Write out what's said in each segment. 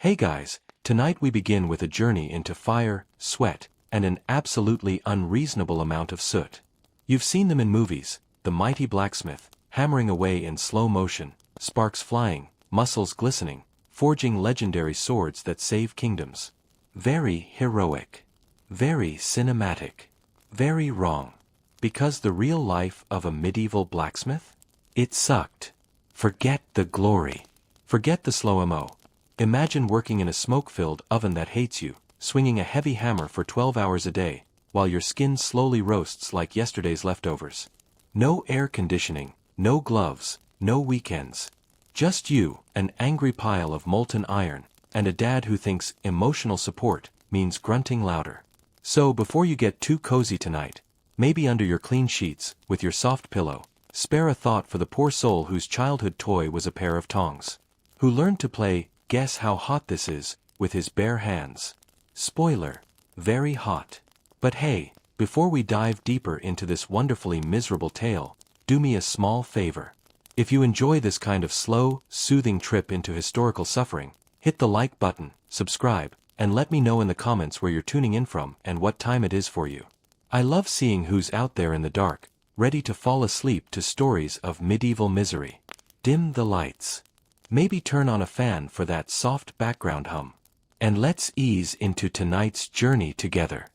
Hey guys, tonight we begin with a journey into fire, sweat, and an absolutely unreasonable amount of soot. You've seen them in movies, the mighty blacksmith, hammering away in slow motion, sparks flying, muscles glistening, forging legendary swords that save kingdoms. Very heroic. Very cinematic. Very wrong. Because the real life of a medieval blacksmith? It sucked. Forget the glory. Forget the slow mo. Imagine working in a smoke-filled oven that hates you, swinging a heavy hammer for 12 hours a day, while your skin slowly roasts like yesterday's leftovers. No air conditioning, no gloves, no weekends. Just you, an angry pile of molten iron, and a dad who thinks emotional support means grunting louder. So before you get too cozy tonight, maybe under your clean sheets, with your soft pillow, spare a thought for the poor soul whose childhood toy was a pair of tongs. Who learned to play "Guess How Hot This Is" with his bare hands. Spoiler: very hot. But hey, before we dive deeper into this wonderfully miserable tale, do me a small favor. If you enjoy this kind of slow, soothing trip into historical suffering, hit the like button, subscribe, and let me know in the comments where you're tuning in from and what time it is for you. I love seeing who's out there in the dark, ready to fall asleep to stories of medieval misery. Dim the lights. Maybe turn on a fan for that soft background hum. And let's ease into tonight's journey together.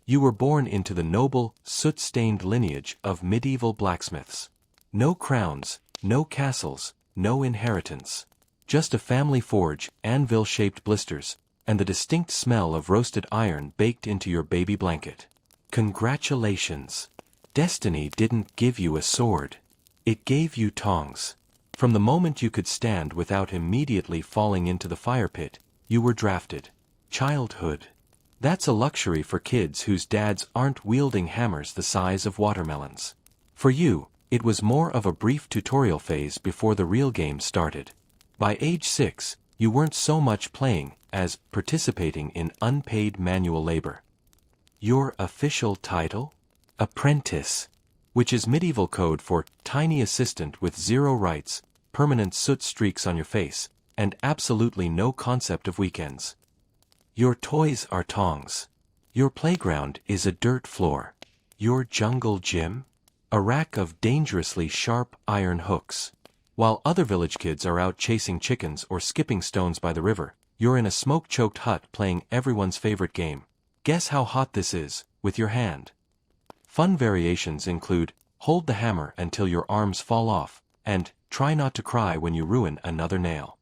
You were born into the noble, soot-stained lineage of medieval blacksmiths. No crowns, no castles, no inheritance. Just a family forge, anvil-shaped blisters, and the distinct smell of roasted iron baked into your baby blanket. Congratulations! Destiny didn't give you a sword. It gave you tongs. From the moment you could stand without immediately falling into the fire pit, you were drafted. Childhood. That's a luxury for kids whose dads aren't wielding hammers the size of watermelons. For you, it was more of a brief tutorial phase before the real game started. By age 6, you weren't so much playing as participating in unpaid manual labor. Your official title? Apprentice. Which is medieval code for tiny assistant with zero rights, permanent soot streaks on your face, and absolutely no concept of weekends. Your toys are tongs. Your playground is a dirt floor. Your jungle gym? A rack of dangerously sharp iron hooks. While other village kids are out chasing chickens or skipping stones by the river, you're in a smoke-choked hut playing everyone's favorite game. Guess How Hot This Is, with your hand. Fun variations include, hold the hammer until your arms fall off, and try not to cry when you ruin another nail.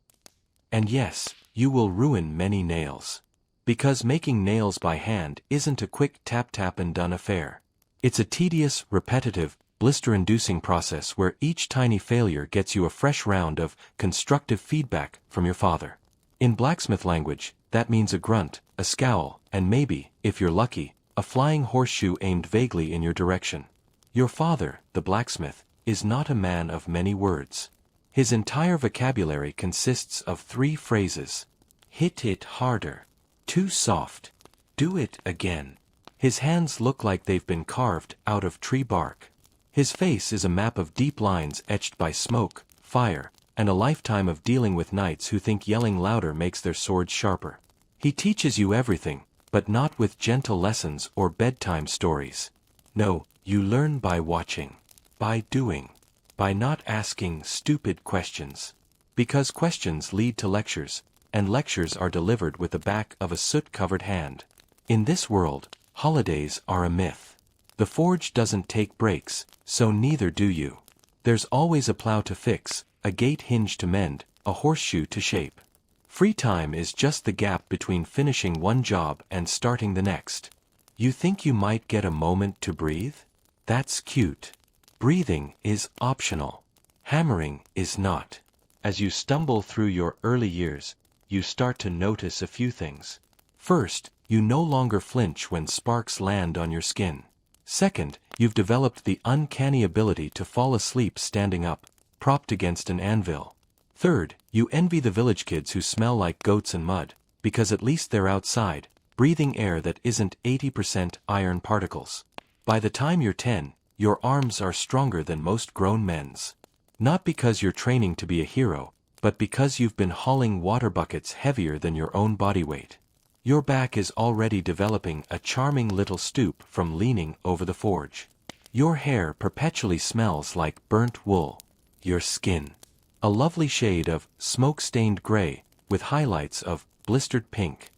And yes, you will ruin many nails. Because making nails by hand isn't a quick tap-tap and done affair. It's a tedious, repetitive, blister-inducing process where each tiny failure gets you a fresh round of constructive feedback from your father. In blacksmith language, that means a grunt, a scowl, and maybe, if you're lucky, a flying horseshoe aimed vaguely in your direction. Your father, the blacksmith, is not a man of many words. His entire vocabulary consists of 3 phrases. Hit it harder. Too soft. Do it again. His hands look like they've been carved out of tree bark. His face is a map of deep lines etched by smoke, fire, and a lifetime of dealing with knights who think yelling louder makes their swords sharper. He teaches you everything, but not with gentle lessons or bedtime stories. No, you learn by watching. By doing. By not asking stupid questions. Because questions lead to lectures, and lectures are delivered with the back of a soot-covered hand. In this world, holidays are a myth. The forge doesn't take breaks, so neither do you. There's always a plow to fix, a gate hinge to mend, a horseshoe to shape. Free time is just the gap between finishing one job and starting the next. You think you might get a moment to breathe? That's cute. Breathing is optional. Hammering is not. As you stumble through your early years, you start to notice a few things. First, you no longer flinch when sparks land on your skin. Second, you've developed the uncanny ability to fall asleep standing up, propped against an anvil. Third, you envy the village kids who smell like goats and mud, because at least they're outside, breathing air that isn't 80% iron particles. By the time you're 10, your arms are stronger than most grown men's. Not because you're training to be a hero, but because you've been hauling water buckets heavier than your own body weight. Your back is already developing a charming little stoop from leaning over the forge. Your hair perpetually smells like burnt wool. Your skin, a lovely shade of smoke-stained gray, with highlights of blistered pink.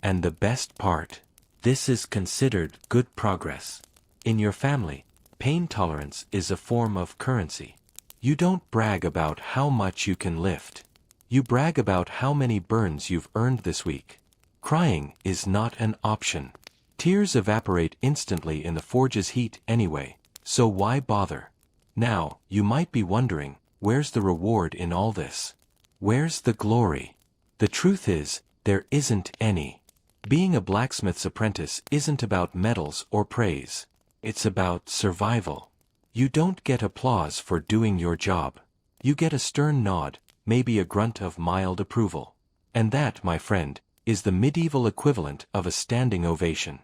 And the best part, this is considered good progress. In your family, pain tolerance is a form of currency. You don't brag about how much you can lift. You brag about how many burns you've earned this week. Crying is not an option. Tears evaporate instantly in the forge's heat anyway, so why bother? Now, you might be wondering, where's the reward in all this? Where's the glory? The truth is, there isn't any. Being a blacksmith's apprentice isn't about medals or praise. It's about survival. You don't get applause for doing your job. You get a stern nod, maybe a grunt of mild approval. And that, my friend, is the medieval equivalent of a standing ovation.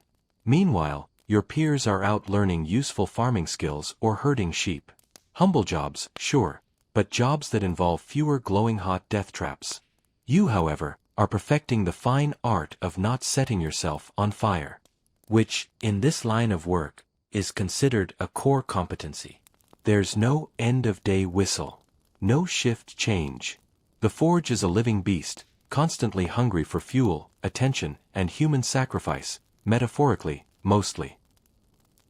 Meanwhile, your peers are out learning useful farming skills or herding sheep. Humble jobs, sure, but jobs that involve fewer glowing hot death traps. You, however, are perfecting the fine art of not setting yourself on fire, which, in this line of work, is considered a core competency. There's no end-of-day whistle, no shift change. The forge is a living beast, constantly hungry for fuel, attention, and human sacrifice, metaphorically, mostly.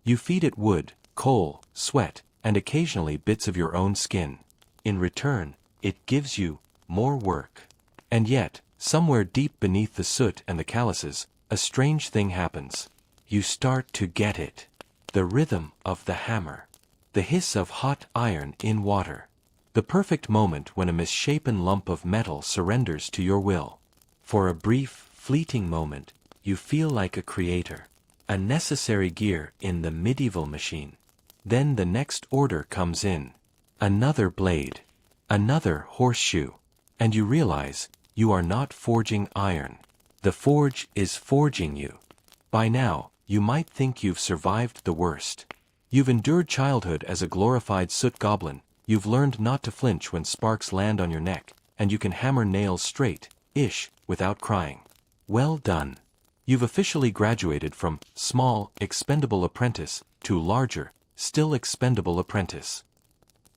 You feed it wood, coal, sweat, and occasionally bits of your own skin. In return, it gives you more work. And yet, somewhere deep beneath the soot and the calluses, a strange thing happens. You start to get it. The rhythm of the hammer. The hiss of hot iron in water. The perfect moment when a misshapen lump of metal surrenders to your will. For a brief, fleeting moment, you feel like a creator. A necessary gear in the medieval machine. Then the next order comes in. Another blade. Another horseshoe. And you realize, you are not forging iron. The forge is forging you. By now, you might think you've survived the worst. You've endured childhood as a glorified soot goblin, you've learned not to flinch when sparks land on your neck, and you can hammer nails straight-ish, without crying. Well done. You've officially graduated from small, expendable apprentice to larger, still expendable apprentice.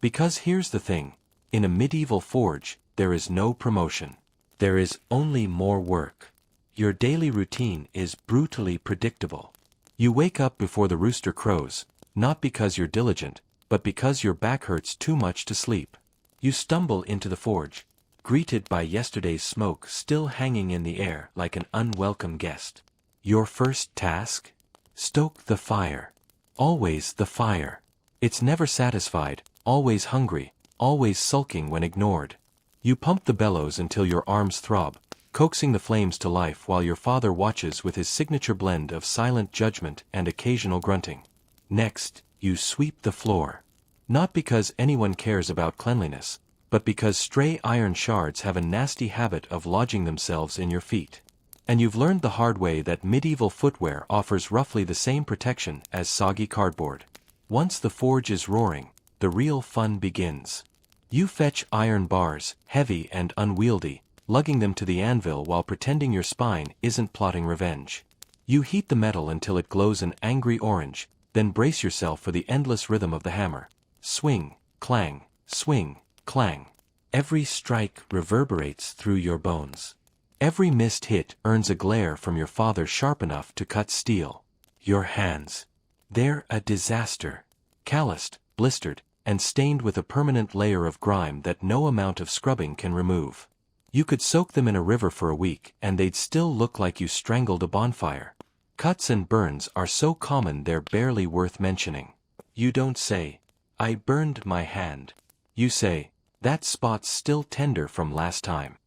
Because here's the thing, in a medieval forge, there is no promotion. There is only more work. Your daily routine is brutally predictable. You wake up before the rooster crows, not because you're diligent, but because your back hurts too much to sleep. You stumble into the forge, greeted by yesterday's smoke still hanging in the air like an unwelcome guest. Your first task? Stoke the fire. Always the fire. It's never satisfied, always hungry, always sulking when ignored. You pump the bellows until your arms throb, coaxing the flames to life while your father watches with his signature blend of silent judgment and occasional grunting. Next, you sweep the floor. Not because anyone cares about cleanliness, but because stray iron shards have a nasty habit of lodging themselves in your feet. And you've learned the hard way that medieval footwear offers roughly the same protection as soggy cardboard. Once the forge is roaring, the real fun begins. You fetch iron bars, heavy and unwieldy, lugging them to the anvil while pretending your spine isn't plotting revenge. You heat the metal until it glows an angry orange, then brace yourself for the endless rhythm of the hammer. Swing, clang, swing, clang. Every strike reverberates through your bones. Every missed hit earns a glare from your father sharp enough to cut steel. Your hands. They're a disaster. Calloused, blistered, and stained with a permanent layer of grime that no amount of scrubbing can remove. You could soak them in a river for a week and they'd still look like you strangled a bonfire. Cuts and burns are so common they're barely worth mentioning. You don't say, "I burned my hand." You say, "That spot's still tender from last time."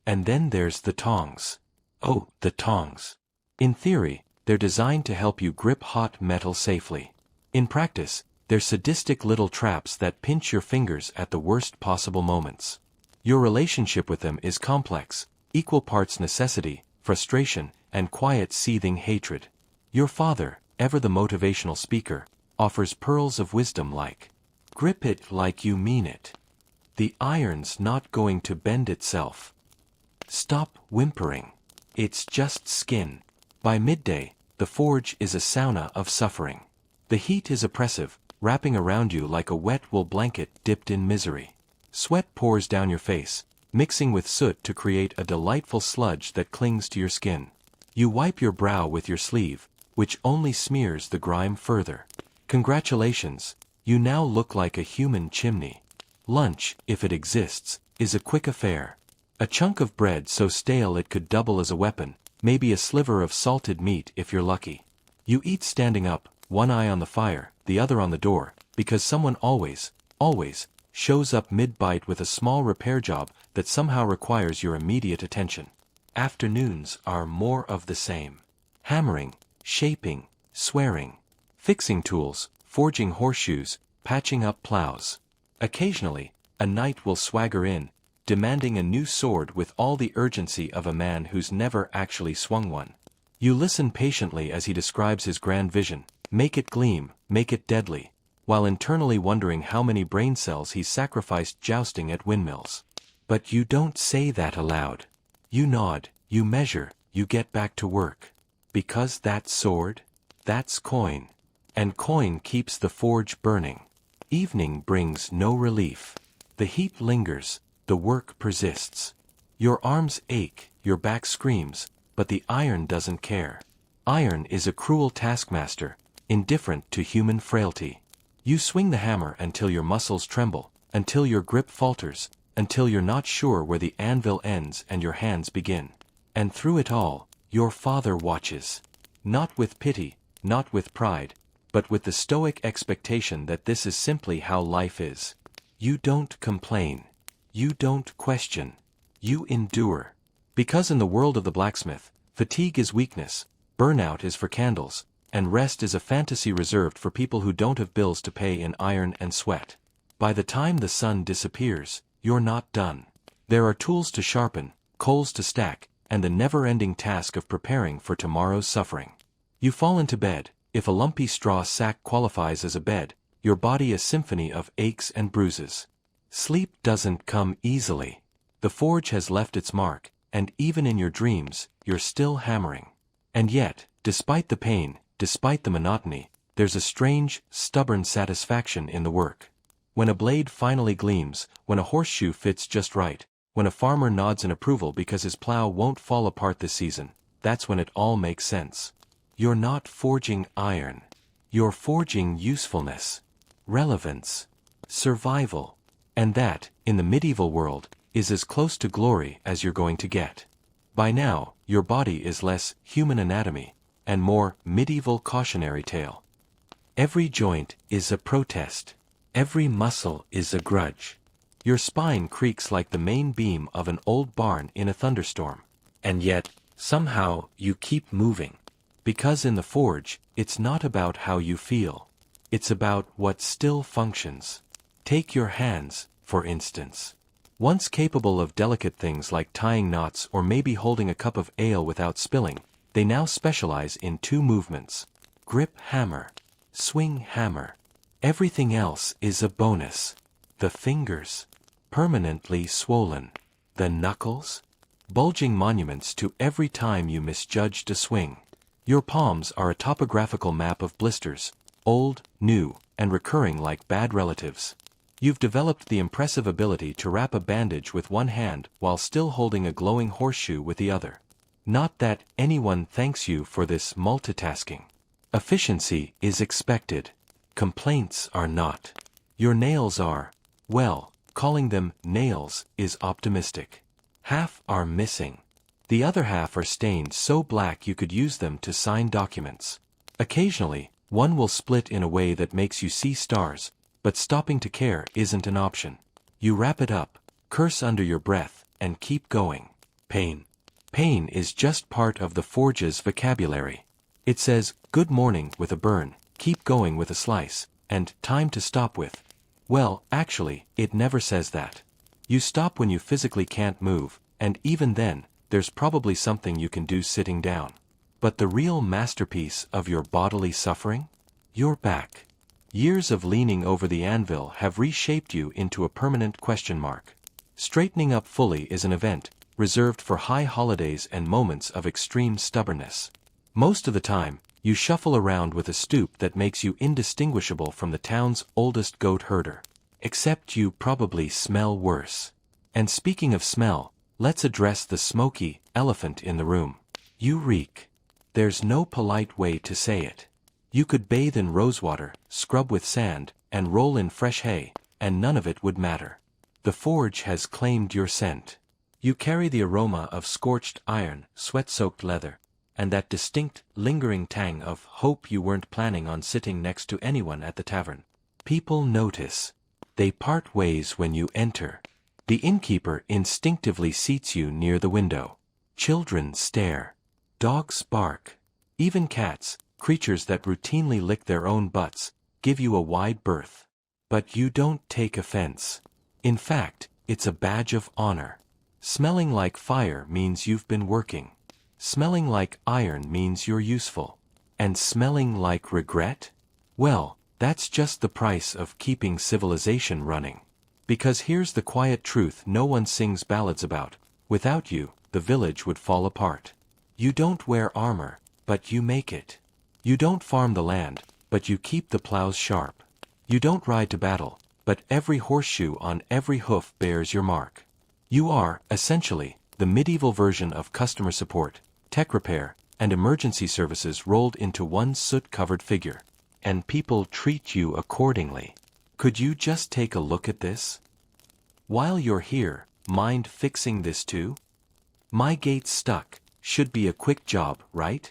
And then there's the tongs. Oh, the tongs. In theory, they're designed to help you grip hot metal safely. In practice, they're sadistic little traps that pinch your fingers at the worst possible moments. Your relationship with them is complex, equal parts necessity, frustration, and quiet seething hatred. Your father, ever the motivational speaker, offers pearls of wisdom like, "Grip it like you mean it. The iron's not going to bend itself. Stop whimpering. It's just skin. By midday, the forge is a sauna of suffering. The heat is oppressive, wrapping around you like a wet wool blanket dipped in misery. Sweat pours down your face, mixing with soot to create a delightful sludge that clings to your skin. You wipe your brow with your sleeve, which only smears the grime further. Congratulations, you now look like a human chimney. Lunch, if it exists, is a quick affair. A chunk of bread so stale it could double as a weapon, maybe a sliver of salted meat if you're lucky. You eat standing up, one eye on the fire, the other on the door, because someone always shows up mid-bite with a small repair job that somehow requires your immediate attention. Afternoons are more of the same. Hammering, shaping, swearing, fixing tools, forging horseshoes, patching up plows. Occasionally, a knight will swagger in, demanding a new sword with all the urgency of a man who's never actually swung one. You listen patiently as he describes his grand vision, make it gleam, make it deadly, while internally wondering how many brain cells he's sacrificed jousting at windmills. But you don't say that aloud. You nod, you measure, you get back to work. Because that sword? That's coin. And coin keeps the forge burning. Evening brings no relief. The heat lingers, the work persists. Your arms ache, your back screams, but the iron doesn't care. Iron is a cruel taskmaster, indifferent to human frailty. You swing the hammer until your muscles tremble, until your grip falters, until you're not sure where the anvil ends and your hands begin. And through it all, your father watches. Not with pity, not with pride, but with the stoic expectation that this is simply how life is. You don't complain. You don't question. You endure. Because in the world of the blacksmith, fatigue is weakness, burnout is for candles, and rest is a fantasy reserved for people who don't have bills to pay in iron and sweat. By the time the sun disappears, you're not done. There are tools to sharpen, coals to stack, and the never-ending task of preparing for tomorrow's suffering. You fall into bed. If a lumpy straw sack qualifies as a bed, your body a symphony of aches and bruises. Sleep doesn't come easily. The forge has left its mark, and even in your dreams, you're still hammering. And yet, despite the pain, despite the monotony, there's a strange, stubborn satisfaction in the work. When a blade finally gleams, when a horseshoe fits just right, when a farmer nods in approval because his plow won't fall apart this season, that's when it all makes sense. You're not forging iron. You're forging usefulness, relevance, survival. And that, in the medieval world, is as close to glory as you're going to get. By now, your body is less human anatomy, and more medieval cautionary tale. Every joint is a protest. Every muscle is a grudge. Your spine creaks like the main beam of an old barn in a thunderstorm. And yet, somehow, you keep moving. Because in the forge, it's not about how you feel. It's about what still functions. Take your hands, for instance. Once capable of delicate things like tying knots or maybe holding a cup of ale without spilling, they now specialize in two movements. Grip hammer. Swing hammer. Everything else is a bonus. The fingers. Permanently swollen. The knuckles. Bulging monuments to every time you misjudged a swing. Your palms are a topographical map of blisters, old, new, and recurring like bad relatives. You've developed the impressive ability to wrap a bandage with one hand while still holding a glowing horseshoe with the other. Not that anyone thanks you for this multitasking. Efficiency is expected. Complaints are not. Your nails are, well, calling them nails is optimistic. Half are missing. The other half are stained so black you could use them to sign documents. Occasionally, one will split in a way that makes you see stars, but stopping to care isn't an option. You wrap it up, curse under your breath, and keep going. Pain. Pain is just part of the forge's vocabulary. It says, good morning with a burn, keep going with a slice, and time to stop with. Well, actually, it never says that. You stop when you physically can't move, and even then, there's probably something you can do sitting down. But the real masterpiece of your bodily suffering? Your back. Years of leaning over the anvil have reshaped you into a permanent question mark. Straightening up fully is an event, reserved for high holidays and moments of extreme stubbornness. Most of the time, you shuffle around with a stoop that makes you indistinguishable from the town's oldest goat herder. Except you probably smell worse. And speaking of smell, let's address the smoky elephant in the room. You reek. There's no polite way to say it. You could bathe in rosewater, scrub with sand, and roll in fresh hay, and none of it would matter. The forge has claimed your scent. You carry the aroma of scorched iron, sweat-soaked leather, and that distinct, lingering tang of hope you weren't planning on sitting next to anyone at the tavern. People notice. They part ways when you enter. The innkeeper instinctively seats you near the window. Children stare. Dogs bark. Even cats, creatures that routinely lick their own butts, give you a wide berth. But you don't take offense. In fact, it's a badge of honor. Smelling like fire means you've been working. Smelling like iron means you're useful. And smelling like regret? Well, that's just the price of keeping civilization running. Because here's the quiet truth no one sings ballads about. Without you, the village would fall apart. You don't wear armor, but you make it. You don't farm the land, but you keep the plows sharp. You don't ride to battle, but every horseshoe on every hoof bears your mark. You are, essentially, the medieval version of customer support, tech repair, and emergency services rolled into one soot-covered figure. And people treat you accordingly. Could you just take a look at this? While you're here, mind fixing this too? My gate's stuck. Should be a quick job, right?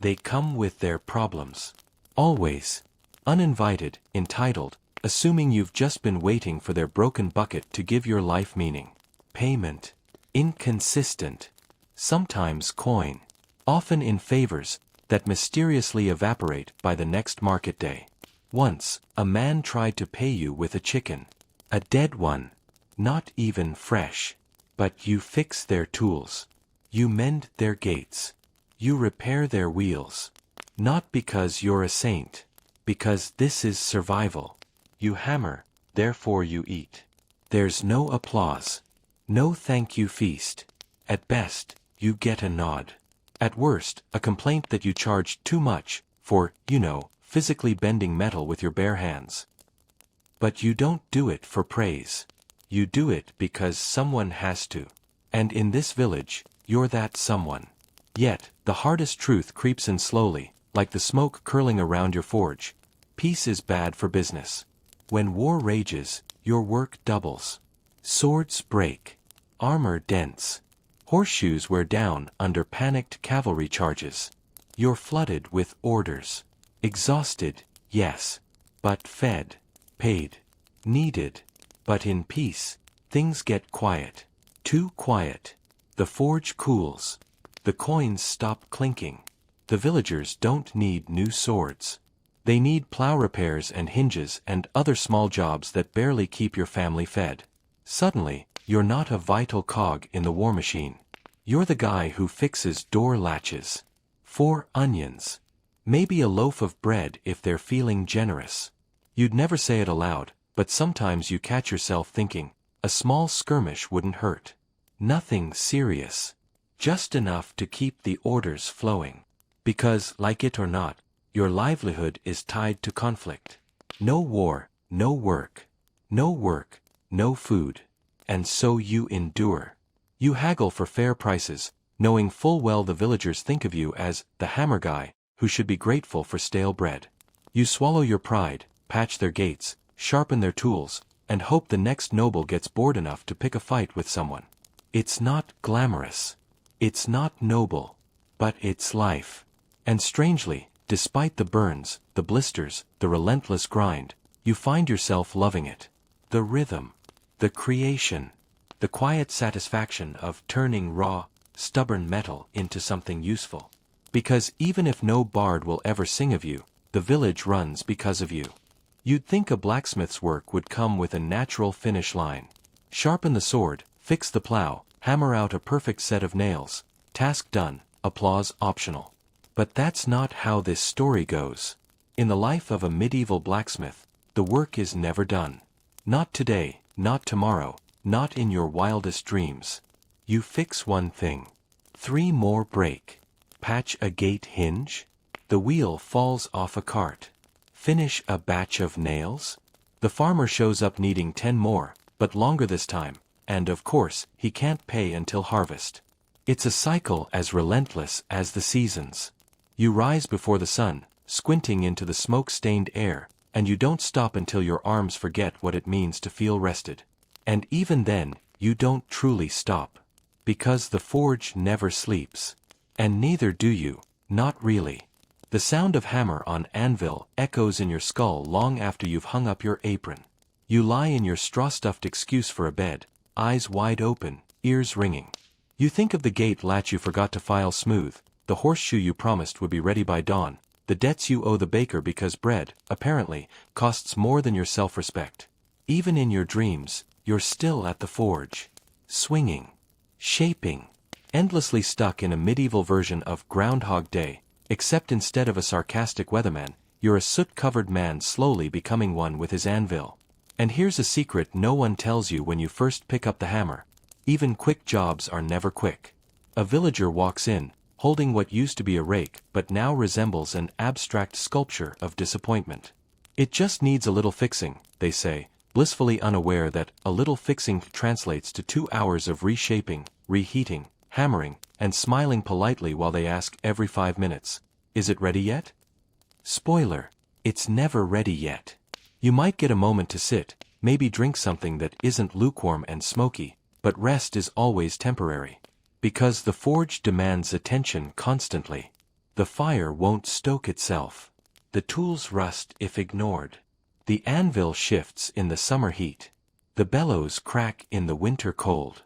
They come with their problems. Always. Uninvited, entitled, assuming you've just been waiting for their broken bucket to give your life meaning. Payment. Inconsistent. Sometimes coin. Often in favors that mysteriously evaporate by the next market day. Once, a man tried to pay you with a chicken. A dead one. Not even fresh. But you fix their tools. You mend their gates. You repair their wheels. Not because you're a saint. Because this is survival. You hammer, therefore you eat. There's no applause. No thank you feast. At best, you get a nod. At worst, a complaint that you charged too much for, physically bending metal with your bare hands. But you don't do it for praise. You do it because someone has to. And in this village, you're that someone. Yet, the hardest truth creeps in slowly, like the smoke curling around your forge. Peace is bad for business. When war rages, your work doubles. Swords break. Armor dents. Horseshoes wear down under panicked cavalry charges. You're flooded with orders. Exhausted, yes. But fed. Paid. Needed. But in peace, things get quiet. Too quiet. The forge cools. The coins stop clinking. The villagers don't need new swords. They need plow repairs and hinges and other small jobs that barely keep your family fed. Suddenly, you're not a vital cog in the war machine. You're the guy who fixes door latches. 4 onions. Maybe a loaf of bread if they're feeling generous. You'd never say it aloud, but sometimes you catch yourself thinking, a small skirmish wouldn't hurt. Nothing serious. Just enough to keep the orders flowing. Because, like it or not, your livelihood is tied to conflict. No war, no work. No work, no food. And so you endure. You haggle for fair prices, knowing full well the villagers think of you as the hammer guy, who should be grateful for stale bread. You swallow your pride, patch their gates, sharpen their tools, and hope the next noble gets bored enough to pick a fight with someone. It's not glamorous. It's not noble. But it's life. And strangely, despite the burns, the blisters, the relentless grind, you find yourself loving it. The rhythm. The creation. The quiet satisfaction of turning raw, stubborn metal into something useful. Because even if no bard will ever sing of you, the village runs because of you. You'd think a blacksmith's work would come with a natural finish line. Sharpen the sword, fix the plow, hammer out a perfect set of nails. Task done, applause optional. But that's not how this story goes. In the life of a medieval blacksmith, the work is never done. Not today, not tomorrow, not in your wildest dreams. You fix one thing. 3 more break. Patch a gate hinge? The wheel falls off a cart. Finish a batch of nails? The farmer shows up needing 10 more, but longer this time, and of course, he can't pay until harvest. It's a cycle as relentless as the seasons. You rise before the sun, squinting into the smoke-stained air, and you don't stop until your arms forget what it means to feel rested. And even then, you don't truly stop. Because the forge never sleeps. And neither do you, not really. The sound of hammer on anvil echoes in your skull long after you've hung up your apron. You lie in your straw-stuffed excuse for a bed, eyes wide open, ears ringing. You think of the gate latch you forgot to file smooth, the horseshoe you promised would be ready by dawn, the debts you owe the baker because bread, apparently, costs more than your self-respect. Even in your dreams, you're still at the forge. Swinging. Shaping. Endlessly stuck in a medieval version of Groundhog Day, except instead of a sarcastic weatherman, you're a soot-covered man slowly becoming one with his anvil. And here's a secret no one tells you when you first pick up the hammer. Even quick jobs are never quick. A villager walks in, holding what used to be a rake but now resembles an abstract sculpture of disappointment. It just needs a little fixing, they say, blissfully unaware that a little fixing translates to 2 hours of reshaping, reheating, hammering, and smiling politely while they ask every 5 minutes, "Is it ready yet?" Spoiler, it's never ready yet. You might get a moment to sit, maybe drink something that isn't lukewarm and smoky, but rest is always temporary. Because the forge demands attention constantly. The fire won't stoke itself. The tools rust if ignored. The anvil shifts in the summer heat. The bellows crack in the winter cold.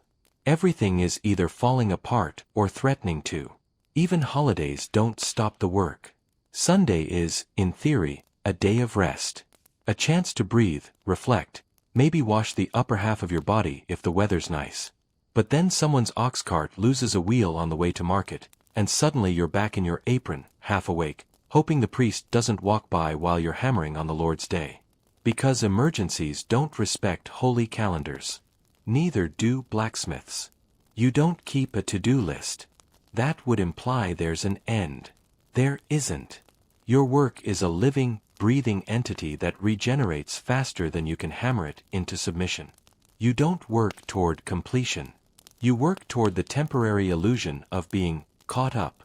Everything is either falling apart or threatening to. Even holidays don't stop the work. Sunday is, in theory, a day of rest. A chance to breathe, reflect, maybe wash the upper half of your body if the weather's nice. But then someone's ox cart loses a wheel on the way to market, and suddenly you're back in your apron, half awake, hoping the priest doesn't walk by while you're hammering on the Lord's Day. Because emergencies don't respect holy calendars. Neither do blacksmiths. You don't keep a to-do list. That would imply there's an end. There isn't. Your work is a living, breathing entity that regenerates faster than you can hammer it into submission. You don't work toward completion. You work toward the temporary illusion of being caught up.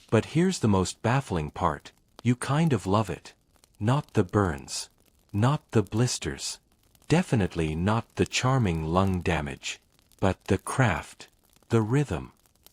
But here's the most baffling part. You kind of love it. Not the burns. Not the blisters. Definitely not the charming lung damage. But the craft. The rhythm.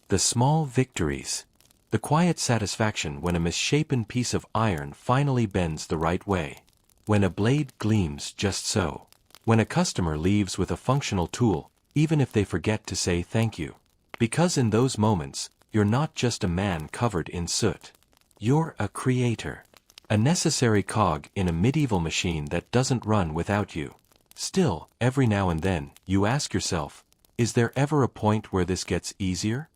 The small victories. The quiet satisfaction when a misshapen piece of iron finally bends the right way. When a blade gleams just so. When a customer leaves with a functional tool, even if they forget to say thank you. Because in those moments, you're not just a man covered in soot. You're a creator. A necessary cog in a medieval machine that doesn't run without you. Still, every now and then, you ask yourself, is there ever a point where this gets easier?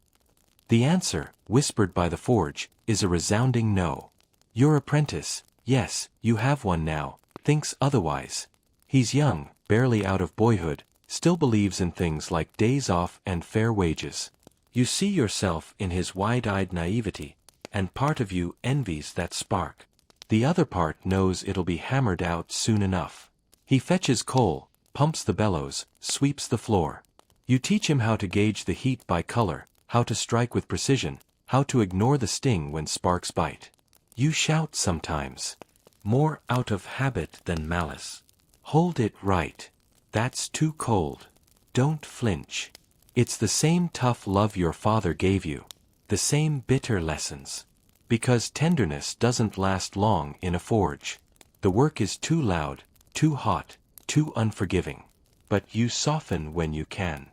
The answer, whispered by the forge, is a resounding no. Your apprentice, yes, you have one now, thinks otherwise. He's young, barely out of boyhood, still believes in things like days off and fair wages. You see yourself in his wide-eyed naivety, and part of you envies that spark. The other part knows it'll be hammered out soon enough. He fetches coal, pumps the bellows, sweeps the floor. You teach him how to gauge the heat by color, how to strike with precision, how to ignore the sting when sparks bite. You shout sometimes. More out of habit than malice. Hold it right. That's too cold. Don't flinch. It's the same tough love your father gave you. The same bitter lessons. Because tenderness doesn't last long in a forge. The work is too loud, too hot, too unforgiving. But you soften when you can.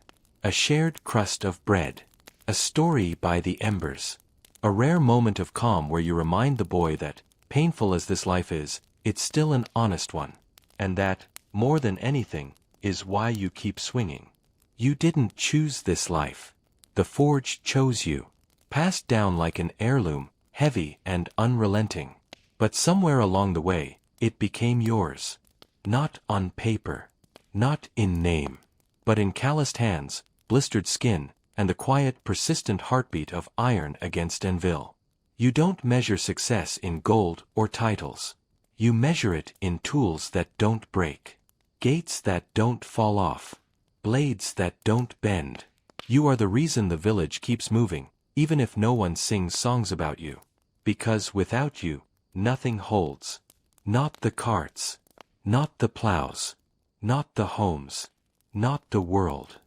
A shared crust of bread. A story by the embers. A rare moment of calm where you remind the boy that, painful as this life is, it's still an honest one. And that, more than anything, is why you keep swinging. You didn't choose this life. The forge chose you. Passed down like an heirloom, heavy and unrelenting. But somewhere along the way, it became yours. Not on paper. Not in name. But in calloused hands, blistered skin, and the quiet, persistent heartbeat of iron against anvil. You don't measure success in gold or titles. You measure it in tools that don't break. Gates that don't fall off. Blades that don't bend. You are the reason the village keeps moving, even if no one sings songs about you. Because without you, nothing holds. Not the carts. Not the plows. Not the homes. Not the world.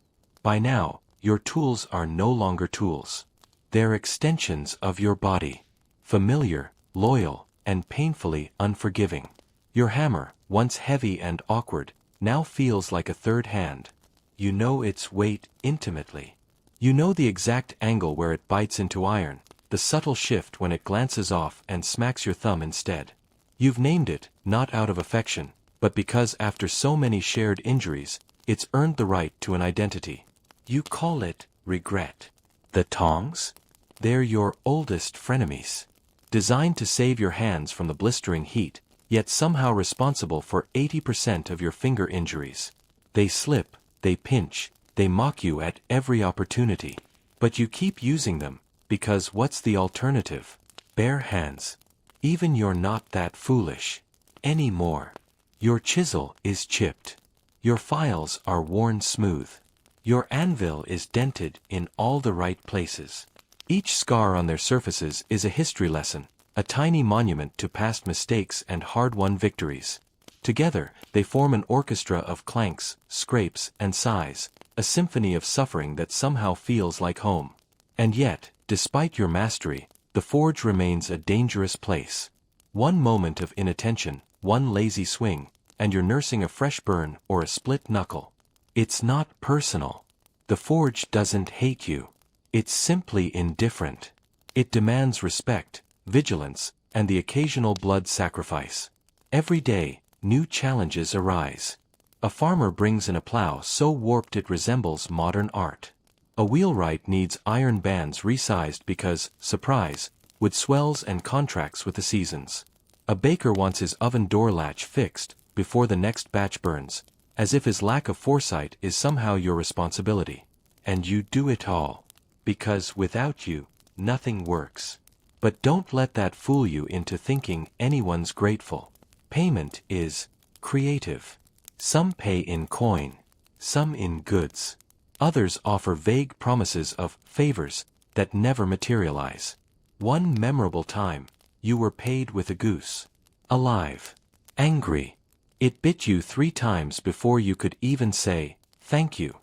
By now, your tools are no longer tools. They're extensions of your body. Familiar, loyal, and painfully unforgiving. Your hammer, once heavy and awkward, now feels like a third hand. You know its weight intimately. You know the exact angle where it bites into iron, the subtle shift when it glances off and smacks your thumb instead. You've named it, not out of affection, but because after so many shared injuries, it's earned the right to an identity. You call it regret. The tongs? They're your oldest frenemies. Designed to save your hands from the blistering heat, yet somehow responsible for 80% of your finger injuries. They slip, they pinch, they mock you at every opportunity. But you keep using them, because what's the alternative? Bare hands. Even you're not that foolish. Anymore. Your chisel is chipped. Your files are worn smooth. Your anvil is dented in all the right places. Each scar on their surfaces is a history lesson, a tiny monument to past mistakes and hard-won victories. Together, they form an orchestra of clanks, scrapes, and sighs, a symphony of suffering that somehow feels like home. And yet, despite your mastery, the forge remains a dangerous place. One moment of inattention, one lazy swing, and you're nursing a fresh burn or a split knuckle. It's not personal. The forge doesn't hate you. It's simply indifferent. It demands respect, vigilance, and the occasional blood sacrifice. Every day, new challenges arise. A farmer brings in a plow so warped it resembles modern art. A wheelwright needs iron bands resized because, surprise, wood swells and contracts with the seasons. A baker wants his oven door latch fixed before the next batch burns, as if his lack of foresight is somehow your responsibility. And you do it all. Because without you, nothing works. But don't let that fool you into thinking anyone's grateful. Payment is creative. Some pay in coin, some in goods. Others offer vague promises of favors that never materialize. One memorable time, you were paid with a goose. Alive. Angry. It bit you 3 times before you could even say, thank you.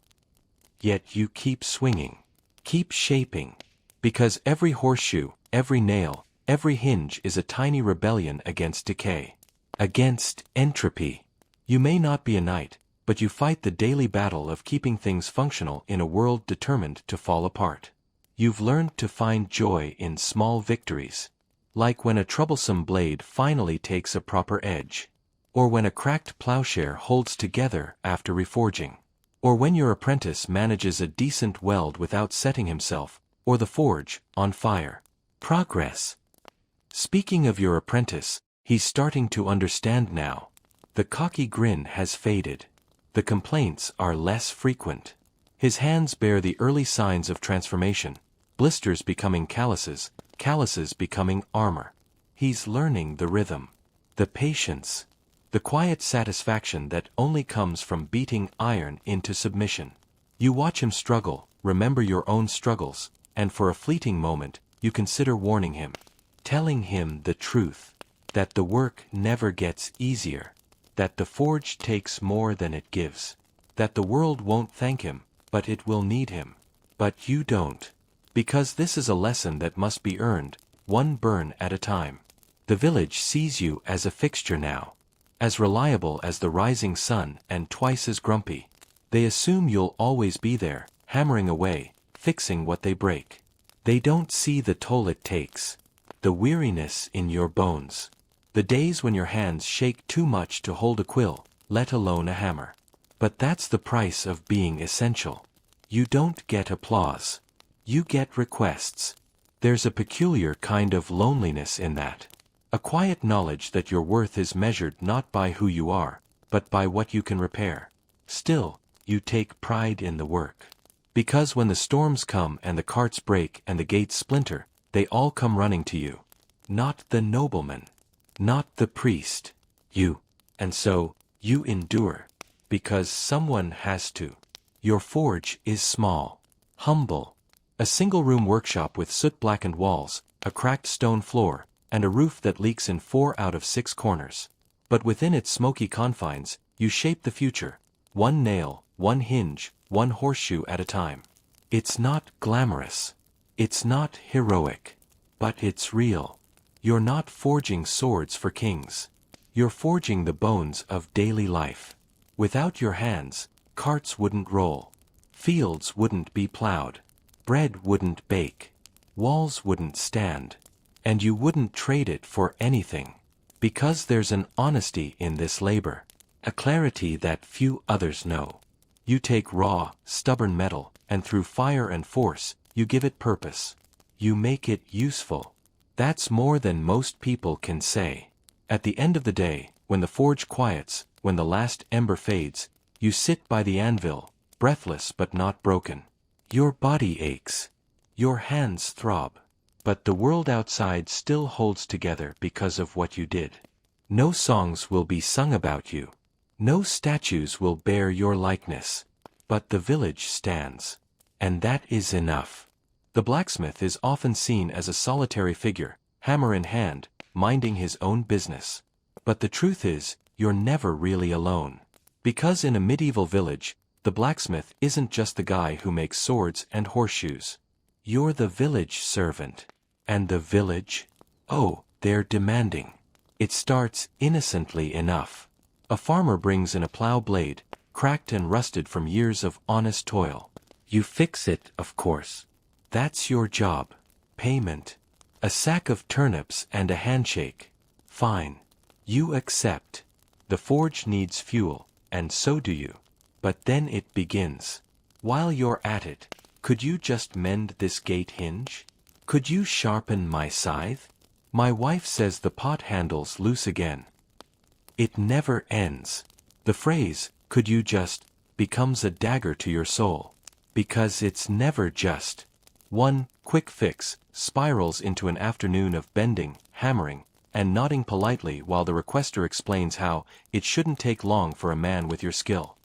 Yet you keep swinging. Keep shaping. Because every horseshoe, every nail, every hinge is a tiny rebellion against decay. Against entropy. You may not be a knight, but you fight the daily battle of keeping things functional in a world determined to fall apart. You've learned to find joy in small victories. Like when a troublesome blade finally takes a proper edge. Or when a cracked plowshare holds together after reforging. Or when your apprentice manages a decent weld without setting himself, or the forge, on fire. Progress. Speaking of your apprentice, he's starting to understand now. The cocky grin has faded. The complaints are less frequent. His hands bear the early signs of transformation, blisters becoming calluses, calluses becoming armor. He's learning the rhythm. The patience. The quiet satisfaction that only comes from beating iron into submission. You watch him struggle, remember your own struggles, and for a fleeting moment, you consider warning him. Telling him the truth. That the work never gets easier. That the forge takes more than it gives. That the world won't thank him, but it will need him. But you don't. Because this is a lesson that must be earned, one burn at a time. The village sees you as a fixture now. As reliable as the rising sun and twice as grumpy. They assume you'll always be there, hammering away, fixing what they break. They don't see the toll it takes. The weariness in your bones. The days when your hands shake too much to hold a quill, let alone a hammer. But that's the price of being essential. You don't get applause. You get requests. There's a peculiar kind of loneliness in that. A A quiet knowledge that your worth is measured not by who you are, but by what you can repair. Still, you take pride in the work. Because when the storms come and the carts break and the gates splinter, they all come running to you. Not the nobleman. Not the priest. You. And so, you endure. Because someone has to. Your forge is small. Humble. A single-room workshop with soot-blackened walls, a cracked stone floor, and a roof that leaks in 4 out of 6 corners. But within its smoky confines, you shape the future. One nail, one hinge, one horseshoe at a time. It's not glamorous. It's not heroic. But it's real. You're not forging swords for kings. You're forging the bones of daily life. Without your hands, carts wouldn't roll. Fields wouldn't be plowed. Bread wouldn't bake. Walls wouldn't stand. And you wouldn't trade it for anything. Because there's an honesty in this labor. A clarity that few others know. You take raw, stubborn metal, and through fire and force, you give it purpose. You make it useful. That's more than most people can say. At the end of the day, when the forge quiets, when the last ember fades, you sit by the anvil, breathless but not broken. Your body aches. Your hands throb. But the world outside still holds together because of what you did. No songs will be sung about you. No statues will bear your likeness. But the village stands. And that is enough. The blacksmith is often seen as a solitary figure, hammer in hand, minding his own business. But the truth is, you're never really alone. Because in a medieval village, the blacksmith isn't just the guy who makes swords and horseshoes. You're the village servant. And the village? Oh, they're demanding. It starts innocently enough. A farmer brings in a plow blade, cracked and rusted from years of honest toil. You fix it, of course. That's your job. Payment. A sack of turnips and a handshake. Fine. You accept. The forge needs fuel, and so do you. But then it begins. While you're at it, could you just mend this gate hinge? Could you sharpen my scythe? My wife says the pot handle's loose again. It never ends. The phrase, could you just, becomes a dagger to your soul. Because it's never just. One quick fix spirals into an afternoon of bending, hammering, and nodding politely while the requester explains how it shouldn't take long for a man with your skill.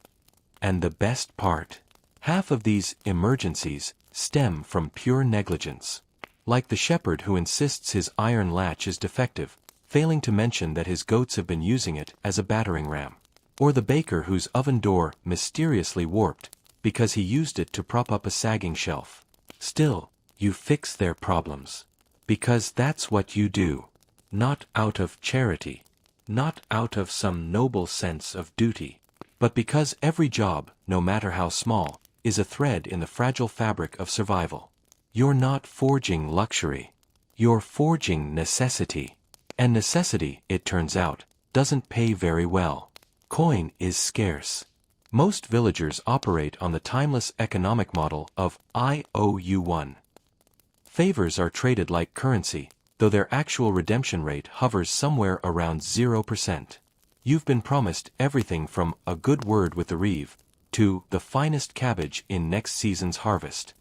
And the best part? Half of these emergencies stem from pure negligence. Like the shepherd who insists his iron latch is defective, failing to mention that his goats have been using it as a battering ram. Or the baker whose oven door mysteriously warped, because he used it to prop up a sagging shelf. Still, you fix their problems. Because that's what you do. Not out of charity. Not out of some noble sense of duty. But because every job, no matter how small, is a thread in the fragile fabric of survival. You're not forging luxury. You're forging necessity. And necessity, it turns out, doesn't pay very well. Coin is scarce. Most villagers operate on the timeless economic model of I owe you one. Favors are traded like currency, though their actual redemption rate hovers somewhere around 0%. You've been promised everything from a good word with the reeve, to the finest cabbage in next season's harvest.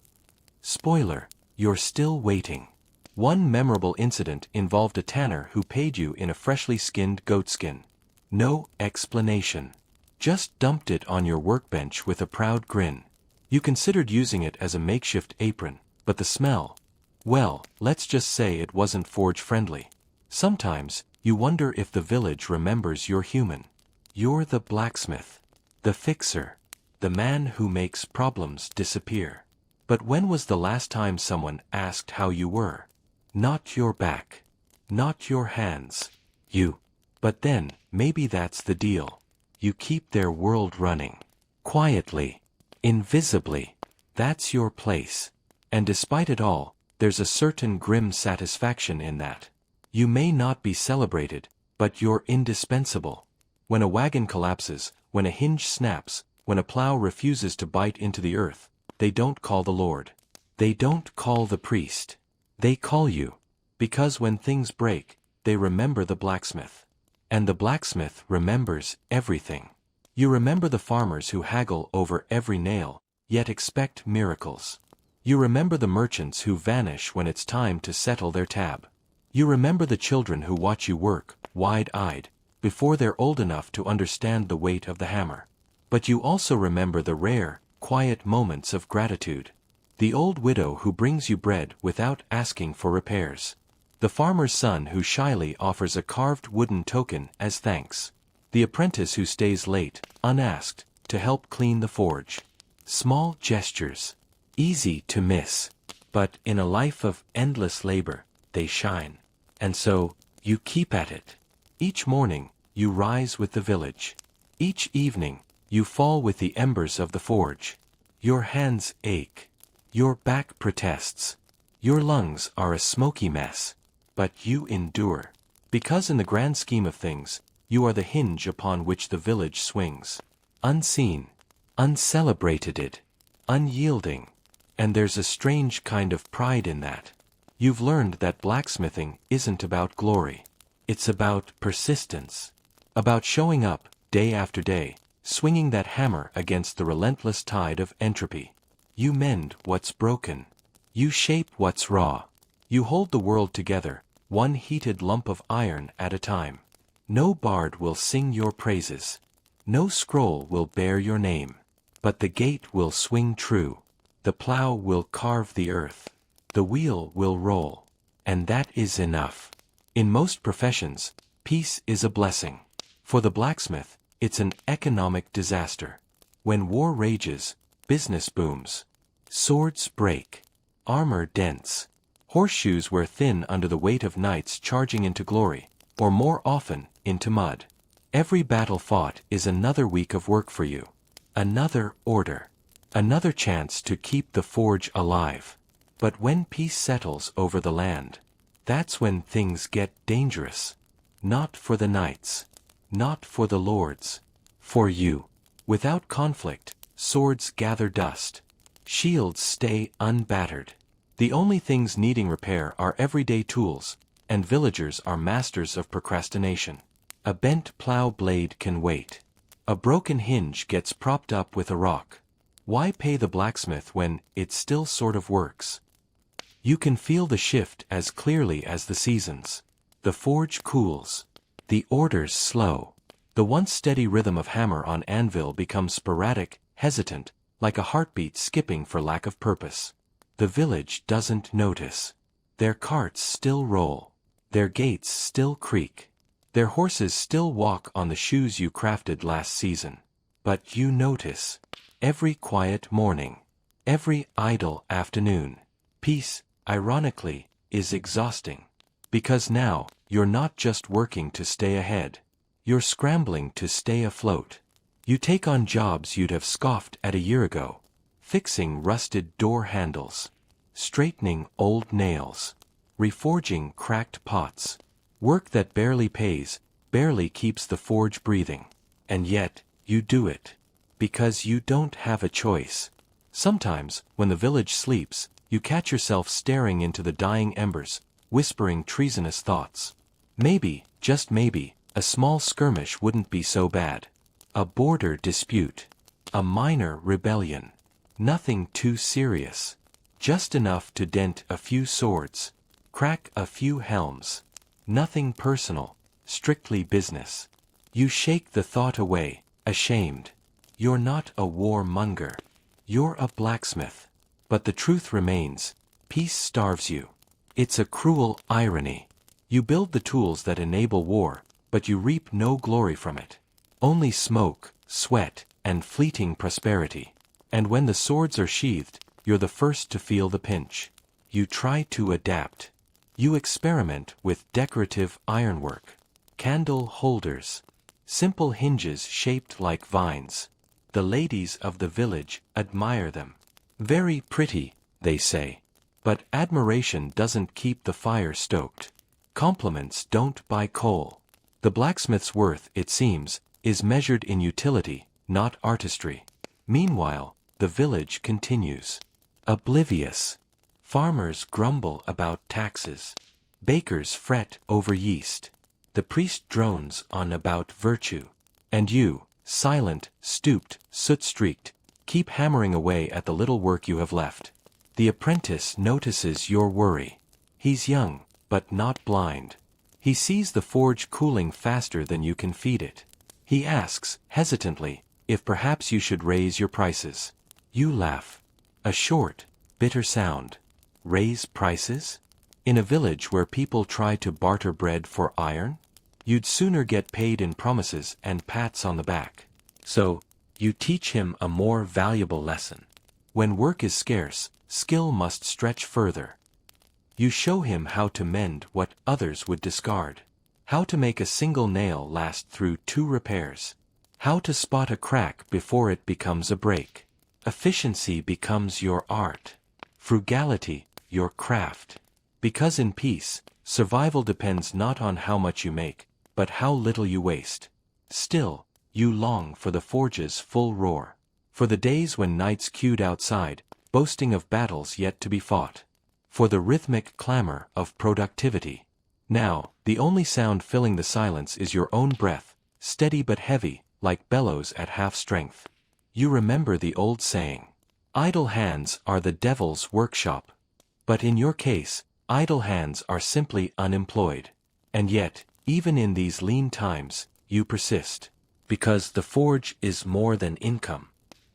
Spoiler, you're still waiting. One memorable incident involved a tanner who paid you in a freshly skinned goatskin. No explanation. Just dumped it on your workbench with a proud grin. You considered using it as a makeshift apron, but the smell, well, let's just say it wasn't forge-friendly. Sometimes, you wonder if the village remembers you're human. You're the blacksmith. The fixer. The man who makes problems disappear. But when was the last time someone asked how you were? Not your back. Not your hands. You. But then, maybe that's the deal. You keep their world running. Quietly. Invisibly. That's your place. And despite it all, there's a certain grim satisfaction in that. You may not be celebrated, but you're indispensable. When a wagon collapses, when a hinge snaps, when a plow refuses to bite into the earth, they don't call the Lord. They don't call the priest. They call you. Because when things break, they remember the blacksmith. And the blacksmith remembers everything. You remember the farmers who haggle over every nail, yet expect miracles. You remember the merchants who vanish when it's time to settle their tab. You remember the children who watch you work, wide-eyed, before they're old enough to understand the weight of the hammer. But you also remember the rare, quiet moments of gratitude. The old widow who brings you bread without asking for repairs. The farmer's son who shyly offers a carved wooden token as thanks. The apprentice who stays late, unasked, to help clean the forge. Small gestures. Easy to miss. But in a life of endless labor, they shine. And so, you keep at it. Each morning, you rise with the village. Each evening, you fall with the embers of the forge. Your hands ache. Your back protests. Your lungs are a smoky mess. But you endure. Because in the grand scheme of things, you are the hinge upon which the village swings. Unseen, uncelebrated, unyielding. And there's a strange kind of pride in that. You've learned that blacksmithing isn't about glory. It's about persistence. About showing up, day after day, swinging that hammer against the relentless tide of entropy. You mend what's broken. You shape what's raw. You hold the world together, one heated lump of iron at a time. No bard will sing your praises. No scroll will bear your name. But the gate will swing true. The plow will carve the earth. The wheel will roll. And that is enough. In most professions, peace is a blessing. For the blacksmith, it's an economic disaster. When war rages, business booms. Swords break. Armor dents. Horseshoes wear thin under the weight of knights charging into glory, or more often, into mud. Every battle fought is another week of work for you. Another order. Another chance to keep the forge alive. But when peace settles over the land, that's when things get dangerous. Not for the knights. Not for the lords. For you. Without conflict, swords gather dust. Shields stay unbattered. The only things needing repair are everyday tools, and villagers are masters of procrastination. A bent plow blade can wait. A broken hinge gets propped up with a rock. Why pay the blacksmith when it still sort of works? You can feel the shift as clearly as the seasons. The forge cools. The orders slow. The once steady rhythm of hammer on anvil becomes sporadic, hesitant, like a heartbeat skipping for lack of purpose. The village doesn't notice. Their carts still roll. Their gates still creak. Their horses still walk on the shoes you crafted last season. But you notice. Every quiet morning. Every idle afternoon. Peace, ironically, is exhausting. Because now, you're not just working to stay ahead. You're scrambling to stay afloat. You take on jobs you'd have scoffed at a year ago. Fixing rusted door handles. Straightening old nails. Reforging cracked pots. Work that barely pays, barely keeps the forge breathing. And yet, you do it. Because you don't have a choice. Sometimes, when the village sleeps, you catch yourself staring into the dying embers, whispering treasonous thoughts. Maybe, just maybe, a small skirmish wouldn't be so bad. A border dispute. A minor rebellion. Nothing too serious. Just enough to dent a few swords. Crack a few helms. Nothing personal, strictly business. You shake the thought away, ashamed. You're not a warmonger. You're a blacksmith. But the truth remains, peace starves you. It's a cruel irony. You build the tools that enable war, but you reap no glory from it. Only smoke, sweat, and fleeting prosperity. And when the swords are sheathed, you're the first to feel the pinch. You try to adapt. You experiment with decorative ironwork. Candle holders. Simple hinges shaped like vines. The ladies of the village admire them. Very pretty, they say. But admiration doesn't keep the fire stoked. Compliments don't buy coal. The blacksmith's worth, it seems, is measured in utility, not artistry. Meanwhile, the village continues. Oblivious. Farmers grumble about taxes. Bakers fret over yeast. The priest drones on about virtue. And you, silent, stooped, soot-streaked, keep hammering away at the little work you have left. The apprentice notices your worry. He's young, but not blind. He sees the forge cooling faster than you can feed it. He asks, hesitantly, if perhaps you should raise your prices. You laugh. A short, bitter sound. Raise prices? In a village where people try to barter bread for iron? You'd sooner get paid in promises and pats on the back. So, you teach him a more valuable lesson. When work is scarce, skill must stretch further. You show him how to mend what others would discard. How to make a single nail last through 2 repairs. How to spot a crack before it becomes a break. Efficiency becomes your art. Frugality, your craft. Because in peace, survival depends not on how much you make, but how little you waste. Still, you long for the forge's full roar. For the days when knights queued outside, boasting of battles yet to be fought. For the rhythmic clamor of productivity. Now, the only sound filling the silence is your own breath, steady but heavy, like bellows at half strength. You remember the old saying, idle hands are the devil's workshop. But in your case, idle hands are simply unemployed. And yet, even in these lean times, you persist. Because the forge is more than income.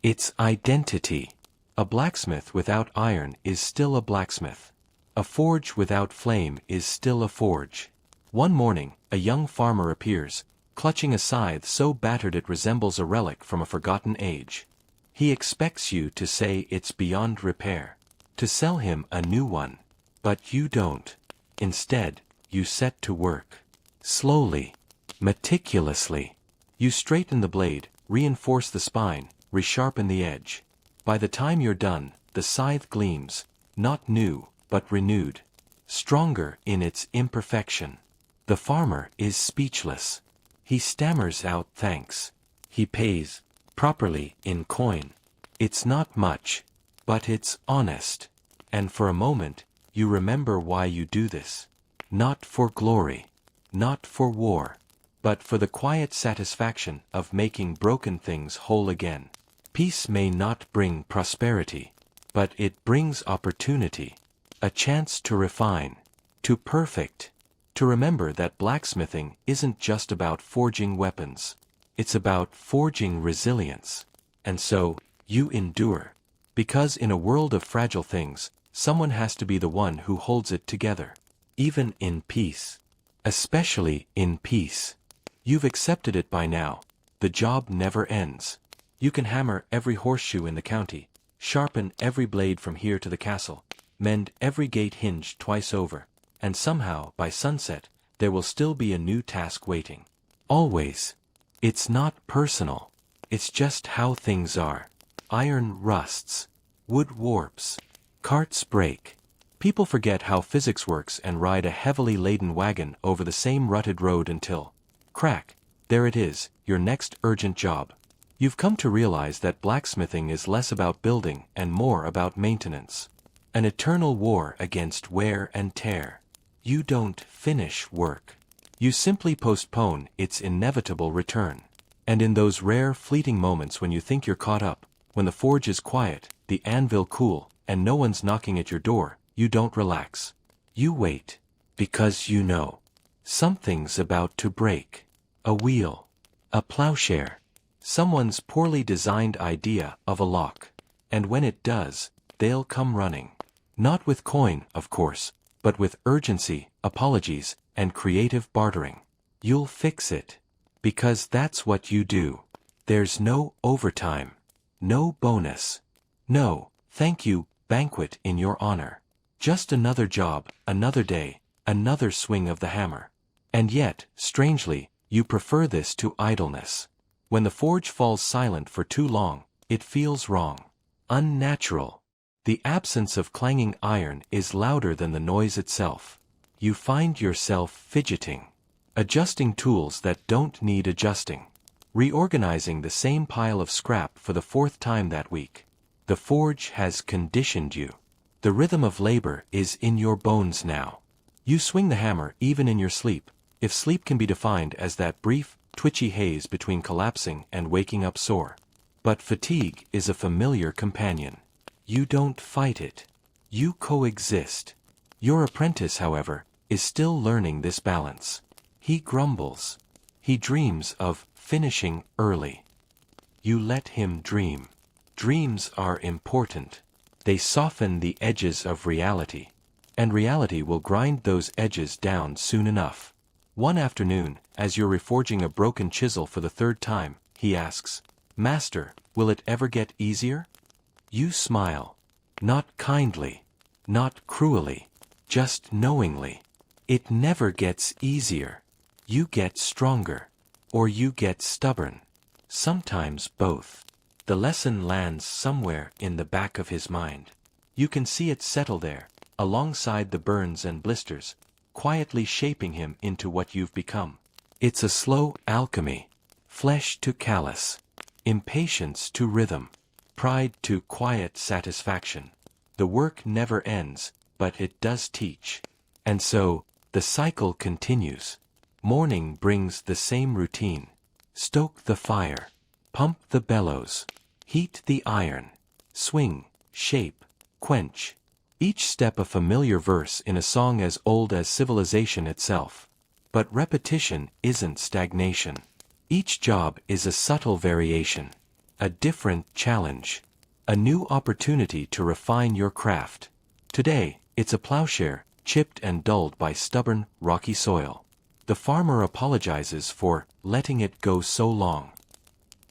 It's identity. A blacksmith without iron is still a blacksmith. A forge without flame is still a forge. One morning, a young farmer appears, clutching a scythe so battered it resembles a relic from a forgotten age. He expects you to say it's beyond repair, to sell him a new one. But you don't. Instead, you set to work. Slowly, meticulously. You straighten the blade, reinforce the spine, resharpen the edge. By the time you're done, the scythe gleams, not new, but renewed. Stronger in its imperfection. The farmer is speechless. He stammers out thanks. He pays, properly, in coin. It's not much, but it's honest. And for a moment, you remember why you do this. Not for glory. Not for war. But for the quiet satisfaction of making broken things whole again. Peace may not bring prosperity, but it brings opportunity. A chance to refine. To perfect. To remember that blacksmithing isn't just about forging weapons. It's about forging resilience. And so, you endure. Because in a world of fragile things, someone has to be the one who holds it together. Even in peace. Especially in peace. You've accepted it by now. The job never ends. You can hammer every horseshoe in the county, sharpen every blade from here to the castle, mend every gate hinge twice over, and somehow, by sunset, there will still be a new task waiting. Always. It's not personal. It's just how things are. Iron rusts. Wood warps. Carts break. People forget how physics works and ride a heavily laden wagon over the same rutted road until, crack, there it is, your next urgent job. You've come to realize that blacksmithing is less about building and more about maintenance. An eternal war against wear and tear. You don't finish work. You simply postpone its inevitable return. And in those rare fleeting moments when you think you're caught up, when the forge is quiet, the anvil cool, and no one's knocking at your door, you don't relax. You wait. Because you know. Something's about to break. A wheel. A plowshare. Someone's poorly designed idea of a lock. And when it does, they'll come running. Not with coin, of course, but with urgency, apologies, and creative bartering. You'll fix it. Because that's what you do. There's no overtime. No bonus. No, thank you, banquet in your honor. Just another job, another day, another swing of the hammer. And yet, strangely, you prefer this to idleness. When the forge falls silent for too long, it feels wrong. Unnatural. The absence of clanging iron is louder than the noise itself. You find yourself fidgeting. Adjusting tools that don't need adjusting. Reorganizing the same pile of scrap for the 4th time that week. The forge has conditioned you. The rhythm of labor is in your bones now. You swing the hammer even in your sleep, if sleep can be defined as that brief, twitchy haze between collapsing and waking up sore. But fatigue is a familiar companion. You don't fight it. You coexist. Your apprentice, however, is still learning this balance. He grumbles. He dreams of finishing early. You let him dream. Dreams are important. They soften the edges of reality. And reality will grind those edges down soon enough. One afternoon, as you're reforging a broken chisel for the third time, he asks, "Master, will it ever get easier?" You smile. Not kindly. Not cruelly. Just knowingly. It never gets easier. You get stronger. Or you get stubborn. Sometimes both. The lesson lands somewhere in the back of his mind. You can see it settle there, alongside the burns and blisters, quietly shaping him into what you've become. It's a slow alchemy. Flesh to callus. Impatience to rhythm. Pride to quiet satisfaction. The work never ends, but it does teach. And so, the cycle continues. Morning brings the same routine. Stoke the fire. Pump the bellows. Heat the iron. Swing, shape, quench. Each step a familiar verse in a song as old as civilization itself. But repetition isn't stagnation. Each job is a subtle variation. A different challenge. A new opportunity to refine your craft. Today, it's a plowshare, chipped and dulled by stubborn, rocky soil. The farmer apologizes for letting it go so long.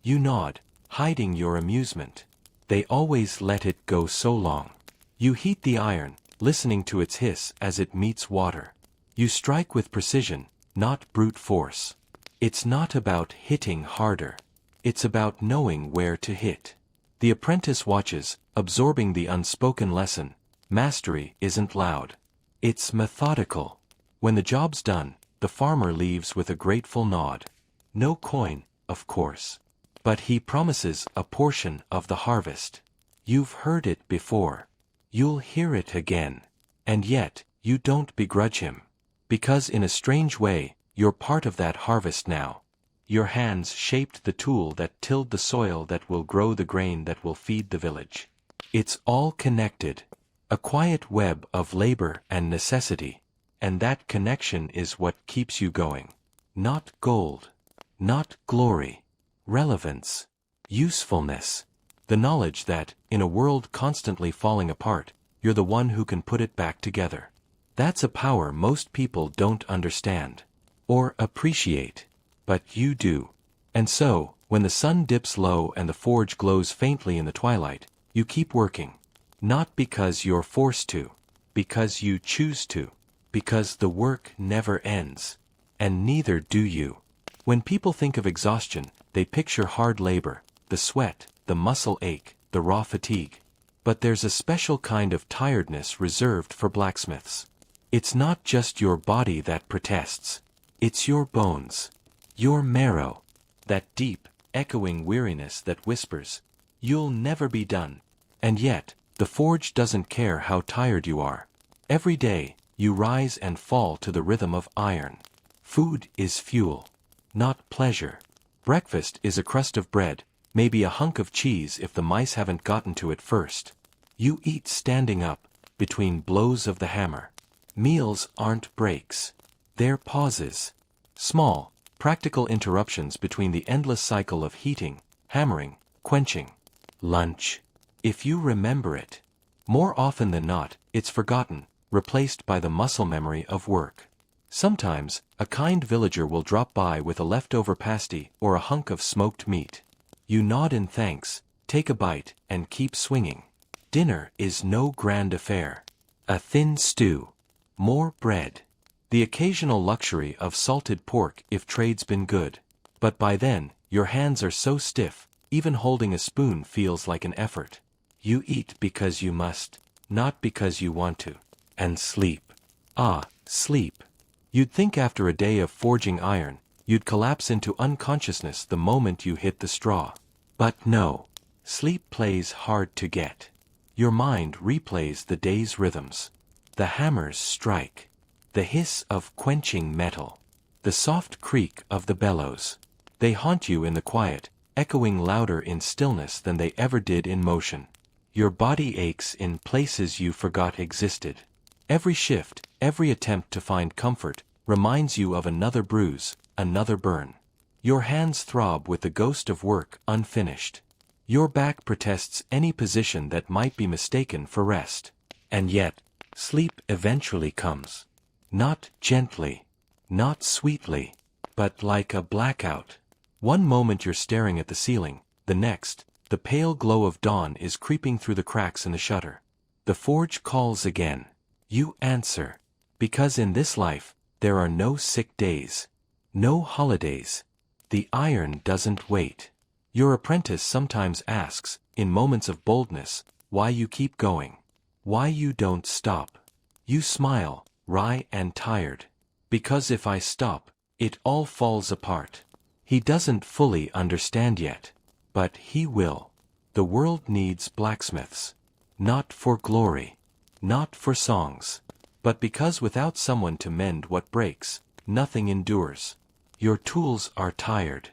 You nod, hiding your amusement. They always let it go so long. You heat the iron, listening to its hiss as it meets water. You strike with precision, not brute force. It's not about hitting harder. It's about knowing where to hit. The apprentice watches, absorbing the unspoken lesson. Mastery isn't loud. It's methodical. When the job's done, the farmer leaves with a grateful nod. No coin, of course. But he promises a portion of the harvest. You've heard it before. You'll hear it again. And yet, you don't begrudge him. Because in a strange way, you're part of that harvest now. Your hands shaped the tool that tilled the soil that will grow the grain that will feed the village. It's all connected. A quiet web of labor and necessity. And that connection is what keeps you going. Not gold. Not glory. Relevance. Usefulness. The knowledge that, in a world constantly falling apart, you're the one who can put it back together. That's a power most people don't understand. Or appreciate. But you do. And so, when the sun dips low and the forge glows faintly in the twilight, you keep working. Not because you're forced to. Because you choose to. Because the work never ends. And neither do you. When people think of exhaustion, they picture hard labor, the sweat, the muscle ache, the raw fatigue. But there's a special kind of tiredness reserved for blacksmiths. It's not just your body that protests. It's your bones. Your marrow. That deep, echoing weariness that whispers, "You'll never be done." And yet, the forge doesn't care how tired you are. Every day, you rise and fall to the rhythm of iron. Food is fuel. Not pleasure. Breakfast is a crust of bread, maybe a hunk of cheese if the mice haven't gotten to it first. You eat standing up, between blows of the hammer. Meals aren't breaks. They're pauses. Small, practical interruptions between the endless cycle of heating, hammering, quenching. Lunch. If you remember it. More often than not, it's forgotten, replaced by the muscle memory of work. Sometimes, a kind villager will drop by with a leftover pasty or a hunk of smoked meat. You nod in thanks, take a bite, and keep swinging. Dinner is no grand affair. A thin stew. More bread. The occasional luxury of salted pork if trade's been good. But by then, your hands are so stiff, even holding a spoon feels like an effort. You eat because you must, not because you want to. And sleep. Ah, sleep. You'd think after a day of forging iron, you'd collapse into unconsciousness the moment you hit the straw. But no. Sleep plays hard to get. Your mind replays the day's rhythms. The hammers strike. the hiss of quenching metal, the soft creak of the bellows. They haunt you in the quiet, echoing louder in stillness than they ever did in motion. Your body aches in places you forgot existed. Every shift, every attempt to find comfort, reminds you of another bruise, another burn. Your hands throb with the ghost of work unfinished. Your back protests any position that might be mistaken for rest. And yet, sleep eventually comes. Not gently, not sweetly, but like a blackout. One moment you're staring at the ceiling, the next, the pale glow of dawn is creeping through the cracks in the shutter. The forge calls again. You answer. Because in this life, there are no sick days. No holidays. The iron doesn't wait. Your apprentice sometimes asks, in moments of boldness, why you keep going. Why you don't stop. You smile, wry and tired. Because if I stop, it all falls apart. He doesn't fully understand yet. But he will. The world needs blacksmiths. Not for glory. Not for songs. But because without someone to mend what breaks, nothing endures. Your tools are tired.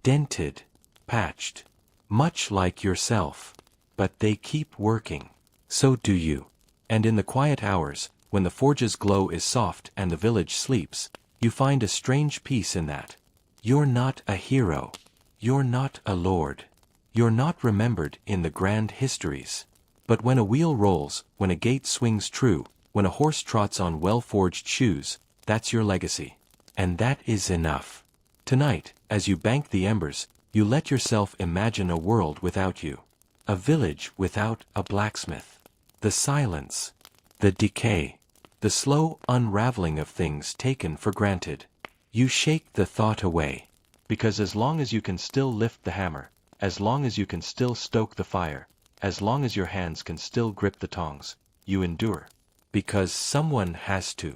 Dented. Patched. Much like yourself. But they keep working. So do you. And in the quiet hours, when the forge's glow is soft and the village sleeps, you find a strange peace in that. You're not a hero. You're not a lord. You're not remembered in the grand histories. But when a wheel rolls, when a gate swings true, when a horse trots on well-forged shoes, that's your legacy. And that is enough. Tonight, as you bank the embers, you let yourself imagine a world without you. A village without a blacksmith. The silence. The decay. The slow unraveling of things taken for granted. You shake the thought away. Because as long as you can still lift the hammer, as long as you can still stoke the fire, as long as your hands can still grip the tongs, you endure. Because someone has to.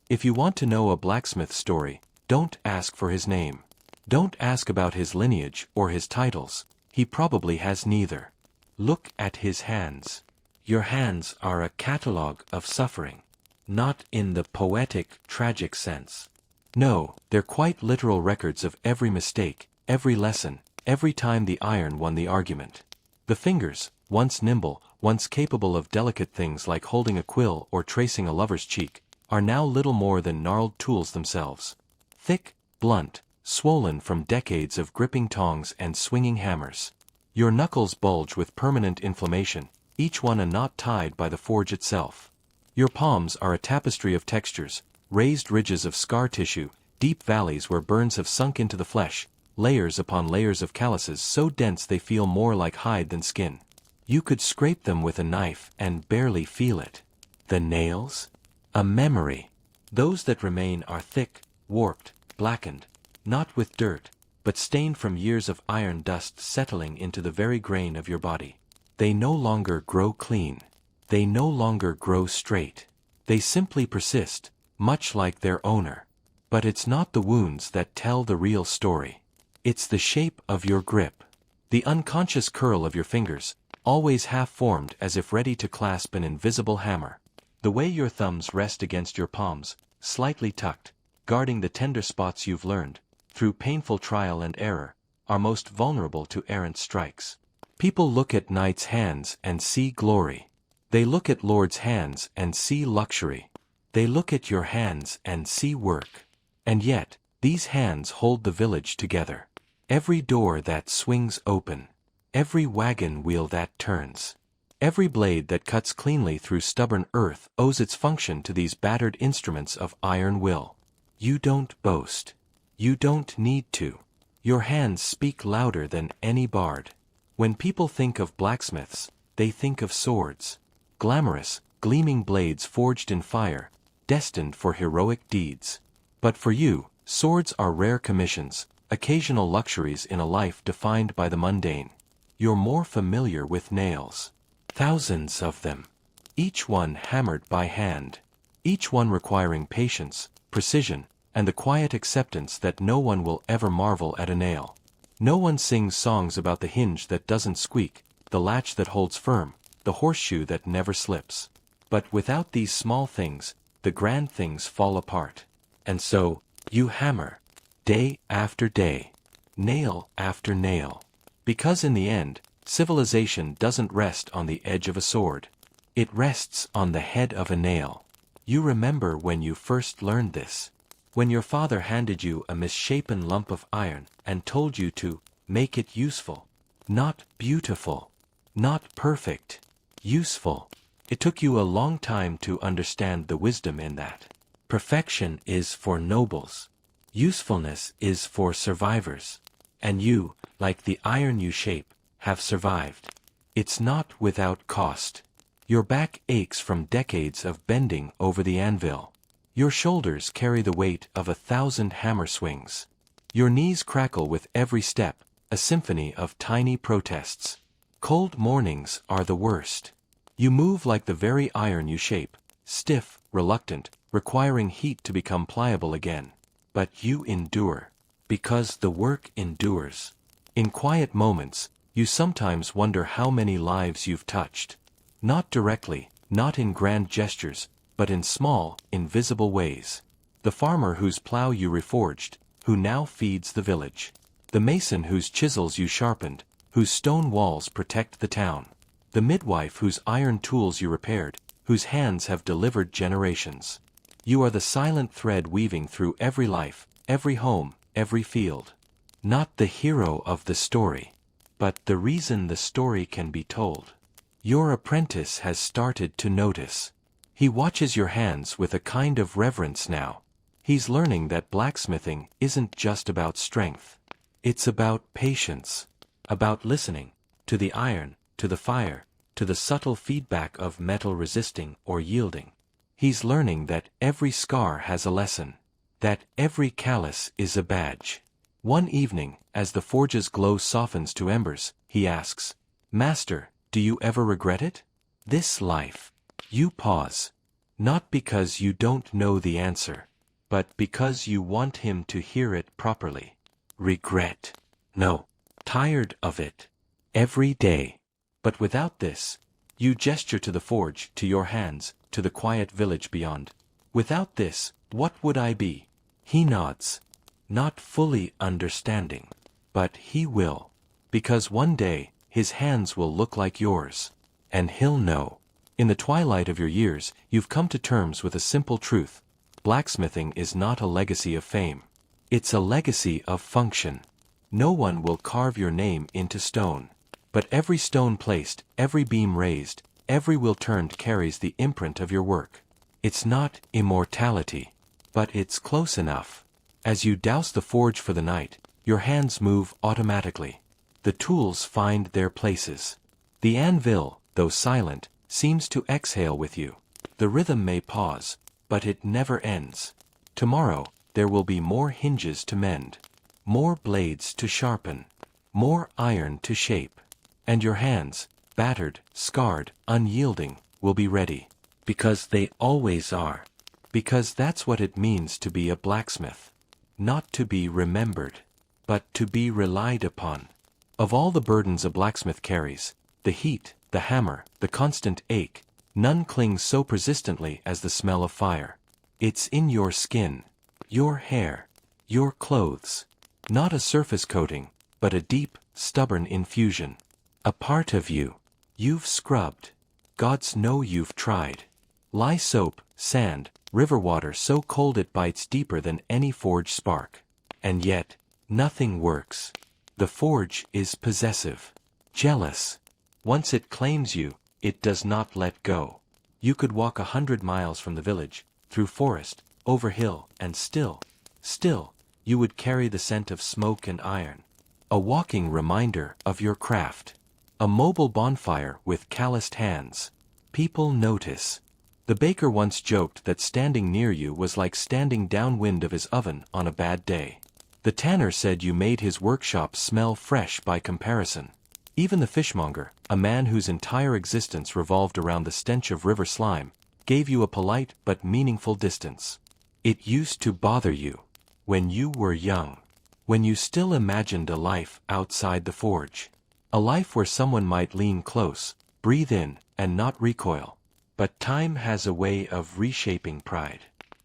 If you want to know a blacksmith story, don't ask for his name. Don't ask about his lineage or his titles. He probably has neither. Look at his hands. Your hands are a catalogue of suffering. Not in the poetic, tragic sense. No, they're quite literal records of every mistake, every lesson, every time the iron won the argument. The fingers, once nimble, once capable of delicate things like holding a quill or tracing a lover's cheek, are now little more than gnarled tools themselves. Thick, blunt, swollen from decades of gripping tongs and swinging hammers. Your knuckles bulge with permanent inflammation, each one a knot tied by the forge itself. Your palms are a tapestry of textures, raised ridges of scar tissue, deep valleys where burns have sunk into the flesh, layers upon layers of calluses so dense they feel more like hide than skin. You could scrape them with a knife and barely feel it. The nails? A memory. Those that remain are thick, warped, blackened, not with dirt, but stained from years of iron dust settling into the very grain of your body. They no longer grow clean. They no longer grow straight. They simply persist, much like their owner. But it's not the wounds that tell the real story. It's the shape of your grip. The unconscious curl of your fingers, always half-formed as if ready to clasp an invisible hammer. The way your thumbs rest against your palms, slightly tucked, guarding the tender spots you've learned, through painful trial and error, are most vulnerable to errant strikes. People look at knights' hands and see glory. They look at lords' hands and see luxury. They look at your hands and see work. And yet, these hands hold the village together. Every door that swings open. Every wagon wheel that turns. Every blade that cuts cleanly through stubborn earth owes its function to these battered instruments of iron will. You don't boast. You don't need to. Your hands speak louder than any bard. When people think of blacksmiths, they think of swords. Glamorous, gleaming blades forged in fire, destined for heroic deeds. But for you, swords are rare commissions, occasional luxuries in a life defined by the mundane. You're more familiar with nails. Thousands of them. Each one hammered by hand. Each one requiring patience, precision, and the quiet acceptance that no one will ever marvel at a nail. No one sings songs about the hinge that doesn't squeak, the latch that holds firm, the horseshoe that never slips. But without these small things, the grand things fall apart. And so, you hammer. Day after day. Nail after nail. Because in the end, civilization doesn't rest on the edge of a sword. It rests on the head of a nail. You remember when you first learned this. When your father handed you a misshapen lump of iron and told you to make it useful. Not beautiful. Not perfect. Useful. It took you a long time to understand the wisdom in that. Perfection is for nobles. Usefulness is for survivors. And you, like the iron you shape, have survived. It's not without cost. Your back aches from decades of bending over the anvil. Your shoulders carry the weight of 1,000 hammer swings. Your knees crackle with every step, a symphony of tiny protests. Cold mornings are the worst. You move like the very iron you shape, stiff, reluctant, requiring heat to become pliable again. But you endure. Because the work endures. In quiet moments, you sometimes wonder how many lives you've touched. Not directly, not in grand gestures, but in small, invisible ways. The farmer whose plow you reforged, who now feeds the village. The mason whose chisels you sharpened, whose stone walls protect the town. The midwife whose iron tools you repaired, whose hands have delivered generations. You are the silent thread weaving through every life, every home, every field. Not the hero of the story, but the reason the story can be told. Your apprentice has started to notice. He watches your hands with a kind of reverence now. He's learning that blacksmithing isn't just about strength. It's about patience. About listening. To the iron, to the fire, to the subtle feedback of metal resisting or yielding. He's learning that every scar has a lesson. That every callus is a badge. One evening, as the forge's glow softens to embers, he asks, "Master, do you ever regret it? This life." You pause. Not because you don't know the answer, but because you want him to hear it properly. Regret. No. Tired of it. Every day. But without this, you gesture to the forge, to your hands, to the quiet village beyond. Without this, what would I be? He nods. Not fully understanding. But he will. Because one day, his hands will look like yours. And he'll know. In the twilight of your years, you've come to terms with a simple truth. Blacksmithing is not a legacy of fame. It's a legacy of function. No one will carve your name into stone. But every stone placed, every beam raised, every wheel turned carries the imprint of your work. It's not immortality. But it's close enough. As you douse the forge for the night, your hands move automatically. The tools find their places. The anvil, though silent, seems to exhale with you. The rhythm may pause, but it never ends. Tomorrow, there will be more hinges to mend. More blades to sharpen. More iron to shape. And your hands, battered, scarred, unyielding, will be ready. Because they always are. Because that's what it means to be a blacksmith. Not to be remembered, but to be relied upon. Of all the burdens a blacksmith carries, the heat, the hammer, the constant ache, none clings so persistently as the smell of fire. It's in your skin, your hair, your clothes. Not a surface coating, but a deep, stubborn infusion. A part of you. You've scrubbed. Gods know you've tried. Lye soap, sand, river water so cold it bites deeper than any forge spark. And yet, nothing works. The forge is possessive. Jealous. Once it claims you, it does not let go. You could walk 100 miles from the village, through forest, over hill, and still, you would carry the scent of smoke and iron. A walking reminder of your craft. A mobile bonfire with calloused hands. People notice. The baker once joked that standing near you was like standing downwind of his oven on a bad day. The tanner said you made his workshop smell fresh by comparison. Even the fishmonger, a man whose entire existence revolved around the stench of river slime, gave you a polite but meaningful distance. It used to bother you. When you were young. When you still imagined a life outside the forge. A life where someone might lean close, breathe in, and not recoil. But time has a way of reshaping pride.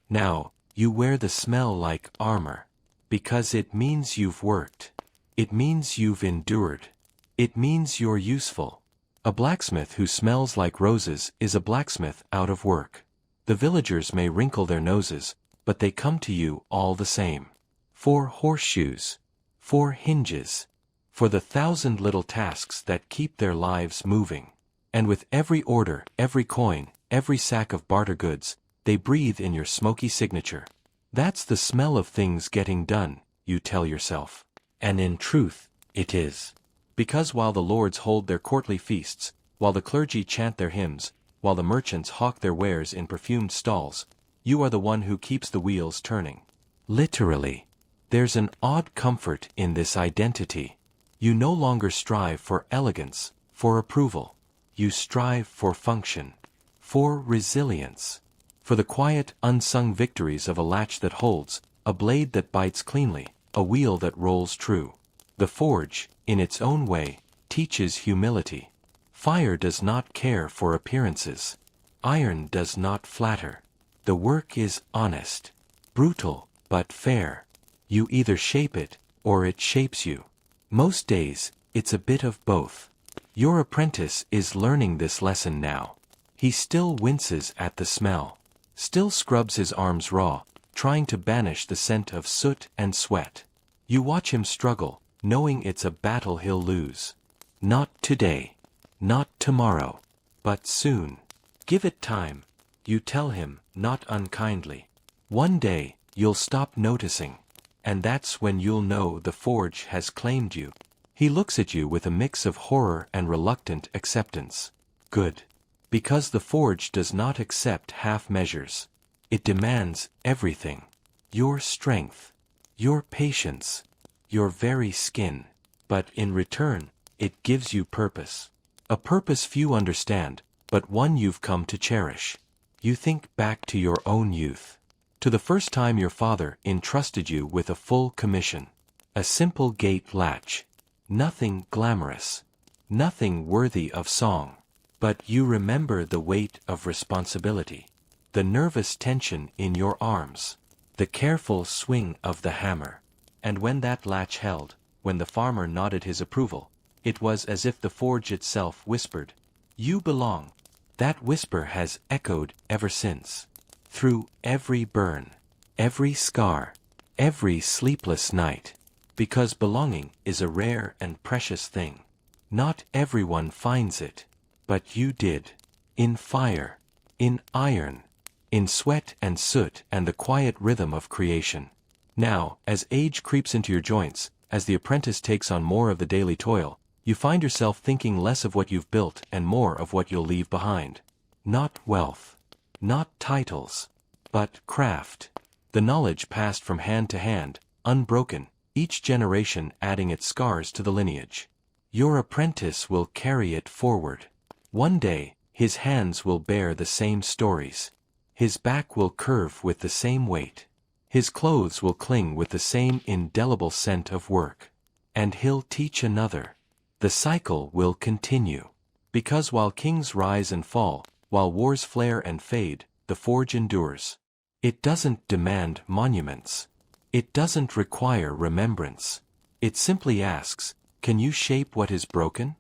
Now, you wear the smell like armor. Because it means you've worked. It means you've endured. It means you're useful. A blacksmith who smells like roses is a blacksmith out of work. The villagers may wrinkle their noses, but they come to you all the same. For horseshoes. For hinges. For the 1,000 little tasks that keep their lives moving. And with every order, every coin, every sack of barter goods, they breathe in your smoky signature. That's the smell of things getting done, you tell yourself. And in truth, it is. Because while the lords hold their courtly feasts, while the clergy chant their hymns, while the merchants hawk their wares in perfumed stalls, you are the one who keeps the wheels turning. Literally. There's an odd comfort in this identity. You no longer strive for elegance, for approval. You strive for function, for resilience, for the quiet, unsung victories of a latch that holds, a blade that bites cleanly, a wheel that rolls true. The forge, in its own way, teaches humility. Fire does not care for appearances. Iron does not flatter. The work is honest, brutal, but fair. You either shape it, or it shapes you. Most days, it's a bit of both. Your apprentice is learning this lesson now. He still winces at the smell, still scrubs his arms raw, trying to banish the scent of soot and sweat. You watch him struggle, knowing it's a battle he'll lose. Not today, not tomorrow, but soon. Give it time, you tell him, not unkindly. One day, you'll stop noticing, and that's when you'll know the forge has claimed you. He looks at you with a mix of horror and reluctant acceptance. Good. Because the forge does not accept half measures. It demands everything. Your strength. Your patience. Your very skin. But in return, it gives you purpose. A purpose few understand, but one you've come to cherish. You think back to your own youth. To the first time your father entrusted you with a full commission. A simple gate latch. Nothing glamorous. Nothing worthy of song. But you remember the weight of responsibility. The nervous tension in your arms. The careful swing of the hammer. And when that latch held, when the farmer nodded his approval, it was as if the forge itself whispered, "You belong." That whisper has echoed ever since. Through every burn, every scar, every sleepless night. Because belonging is a rare and precious thing. Not everyone finds it. But you did. In fire. In iron. In sweat and soot and the quiet rhythm of creation. Now, as age creeps into your joints, as the apprentice takes on more of the daily toil, you find yourself thinking less of what you've built and more of what you'll leave behind. Not wealth. Not titles. But craft. The knowledge passed from hand to hand, unbroken, each generation adding its scars to the lineage. Your apprentice will carry it forward. One day, his hands will bear the same stories. His back will curve with the same weight. His clothes will cling with the same indelible scent of work. And he'll teach another. The cycle will continue. Because while kings rise and fall, while wars flare and fade, the forge endures. It doesn't demand monuments. It doesn't require remembrance. It simply asks, can you shape what is broken?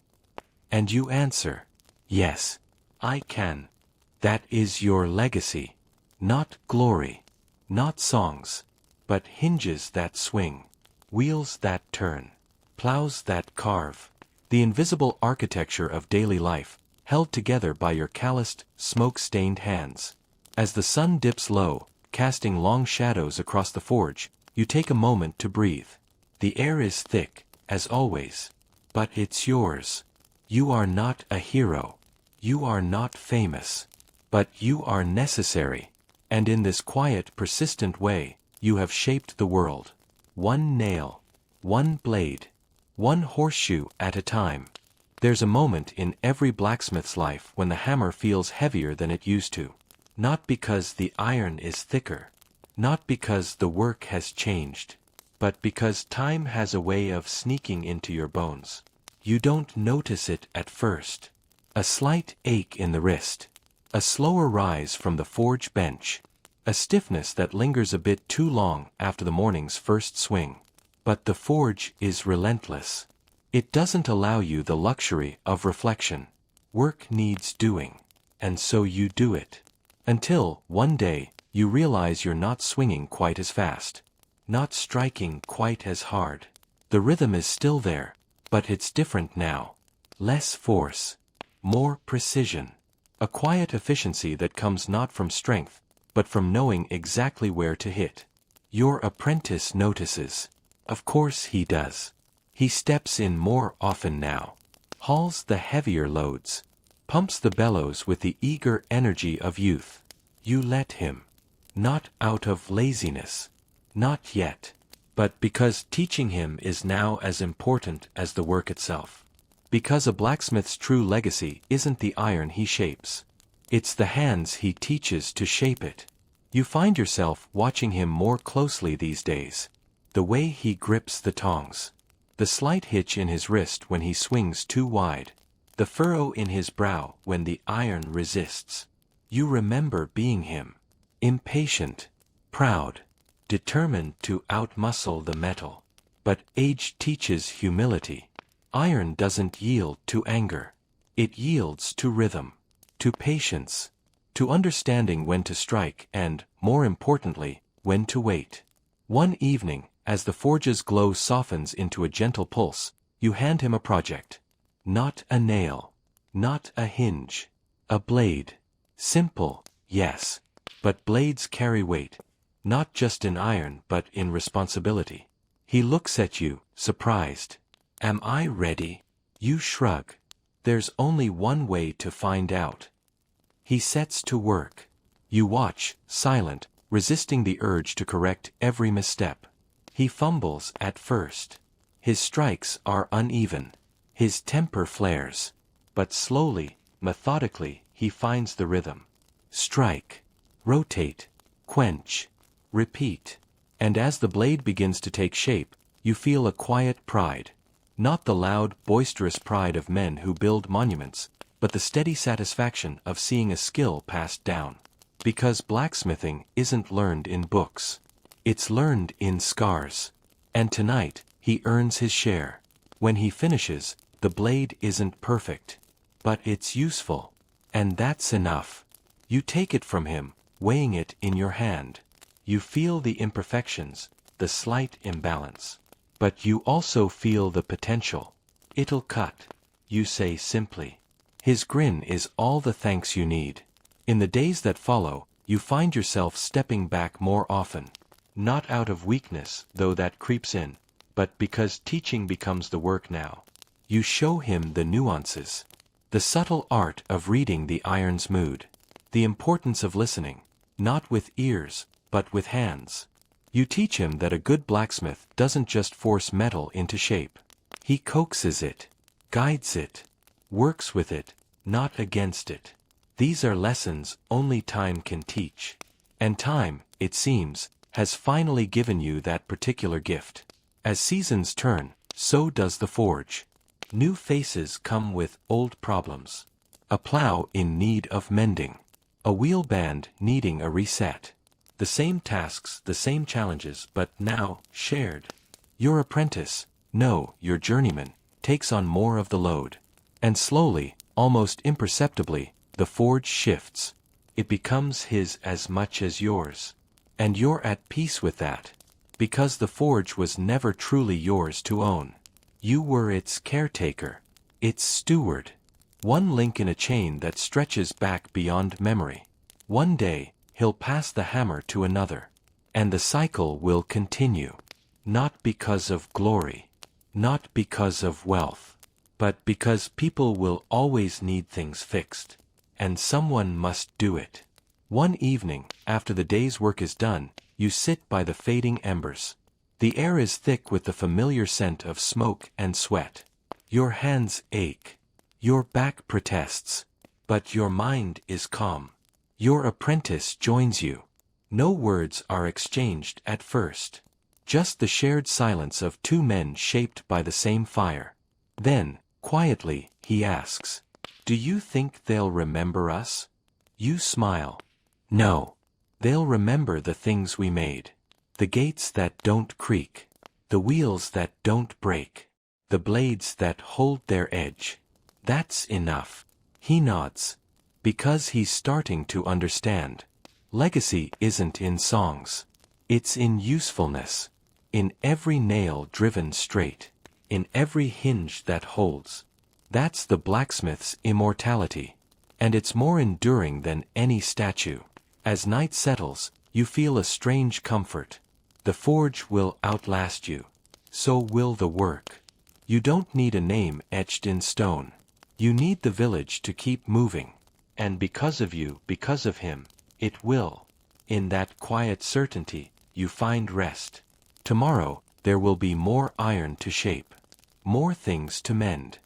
And you answer, yes, I can. That is your legacy. Not glory. Not songs. But hinges that swing. Wheels that turn. Plows that carve. The invisible architecture of daily life, held together by your calloused, smoke-stained hands. As the sun dips low, casting long shadows across the forge, you take a moment to breathe. The air is thick, as always. But it's yours. You are not a hero. You are not famous. But you are necessary. And in this quiet, persistent way, you have shaped the world. One nail. One blade. One horseshoe at a time. There's a moment in every blacksmith's life when the hammer feels heavier than it used to. Not because the iron is thicker. Not because the work has changed. But because time has a way of sneaking into your bones. You don't notice it at first. A slight ache in the wrist. A slower rise from the forge bench. A stiffness that lingers a bit too long after the morning's first swing. But the forge is relentless. It doesn't allow you the luxury of reflection. Work needs doing. And so you do it. Until, one day, you realize you're not swinging quite as fast. Not striking quite as hard. The rhythm is still there, but it's different now. Less force. More precision. A quiet efficiency that comes not from strength, but from knowing exactly where to hit. Your apprentice notices. Of course he does. He steps in more often now. Hauls the heavier loads. Pumps the bellows with the eager energy of youth. You let him. Not out of laziness. Not yet. But because teaching him is now as important as the work itself. Because a blacksmith's true legacy isn't the iron he shapes. It's the hands he teaches to shape it. You find yourself watching him more closely these days. The way he grips the tongs. The slight hitch in his wrist when he swings too wide. The furrow in his brow when the iron resists. You remember being him. Impatient. Proud. Determined to outmuscle the metal. But age teaches humility. Iron doesn't yield to anger. It yields to rhythm. To patience. To understanding when to strike and, more importantly, when to wait. One evening, as the forge's glow softens into a gentle pulse, you hand him a project. Not a nail. Not a hinge. A blade. Simple, yes. But blades carry weight. Not just in iron but in responsibility. He looks at you, surprised. Am I ready? You shrug. There's only one way to find out. He sets to work. You watch, silent, resisting the urge to correct every misstep. He fumbles at first. His strikes are uneven. His temper flares. But slowly, methodically, he finds the rhythm. Strike. Rotate. Quench. Repeat. And as the blade begins to take shape, you feel a quiet pride. Not the loud, boisterous pride of men who build monuments, but the steady satisfaction of seeing a skill passed down. Because blacksmithing isn't learned in books. It's learned in scars. And tonight, he earns his share. When he finishes, the blade isn't perfect. But it's useful. And that's enough. You take it from him, weighing it in your hand. You feel the imperfections, the slight imbalance. But you also feel the potential. It'll cut, you say simply. His grin is all the thanks you need. In the days that follow, you find yourself stepping back more often. Not out of weakness, though that creeps in, but because teaching becomes the work now. You show him the nuances. The subtle art of reading the iron's mood. The importance of listening, not with ears, but with hands. You teach him that a good blacksmith doesn't just force metal into shape. He coaxes it, guides it, works with it, not against it. These are lessons only time can teach. And time, it seems, has finally given you that particular gift. As seasons turn, so does the forge. New faces come with old problems. A plow in need of mending. A wheel band needing a reset. The same tasks, the same challenges, but now, shared. Your apprentice, no, your journeyman, takes on more of the load. And slowly, almost imperceptibly, the forge shifts. It becomes his as much as yours. And you're at peace with that. Because the forge was never truly yours to own. You were its caretaker. Its steward. One link in a chain that stretches back beyond memory. One day, he'll pass the hammer to another. And the cycle will continue. Not because of glory. Not because of wealth. But because people will always need things fixed. And someone must do it. One evening, after the day's work is done, you sit by the fading embers. The air is thick with the familiar scent of smoke and sweat. Your hands ache. Your back protests. But your mind is calm. Your apprentice joins you. No words are exchanged at first. Just the shared silence of two men shaped by the same fire. Then, quietly, he asks, "Do you think they'll remember us?" You smile. No. They'll remember the things we made. The gates that don't creak. The wheels that don't break. The blades that hold their edge. That's enough. He nods. Because he's starting to understand. Legacy isn't in songs. It's in usefulness. In every nail driven straight. In every hinge that holds. That's the blacksmith's immortality. And it's more enduring than any statue. As night settles, you feel a strange comfort. The forge will outlast you. So will the work. You don't need a name etched in stone. You need the village to keep moving. And because of you, because of him, it will. In that quiet certainty, you find rest. Tomorrow, there will be more iron to shape. More things to mend.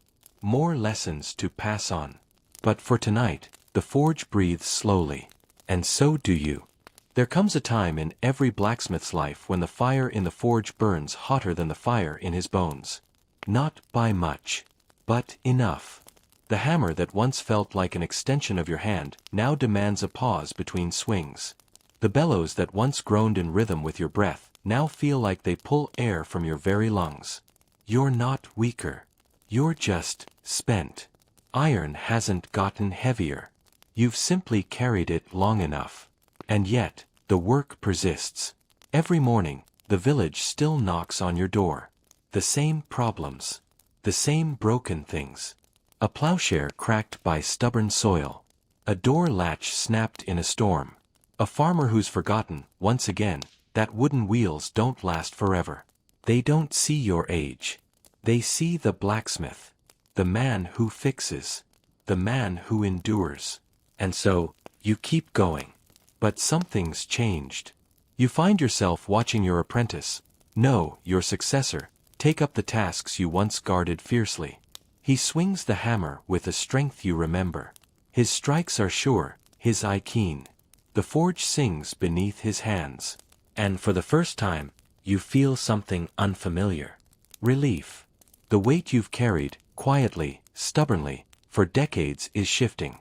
More lessons to pass on. But for tonight, the forge breathes slowly. And so do you. There comes a time in every blacksmith's life when the fire in the forge burns hotter than the fire in his bones. Not by much, but enough. The hammer that once felt like an extension of your hand now demands a pause between swings. The bellows that once groaned in rhythm with your breath now feel like they pull air from your very lungs. You're not weaker. You're just spent. Iron hasn't gotten heavier. You've simply carried it long enough. And yet, the work persists. Every morning, the village still knocks on your door. The same problems. The same broken things. A plowshare cracked by stubborn soil. A door latch snapped in a storm. A farmer who's forgotten, once again, that wooden wheels don't last forever. They don't see your age. They see the blacksmith. The man who fixes. The man who endures. And so, you keep going. But something's changed. You find yourself watching your apprentice, no, your successor, take up the tasks you once guarded fiercely. He swings the hammer with a strength you remember. His strikes are sure, his eye keen. The forge sings beneath his hands. And for the first time, you feel something unfamiliar. Relief. The weight you've carried, quietly, stubbornly, for decades is shifting.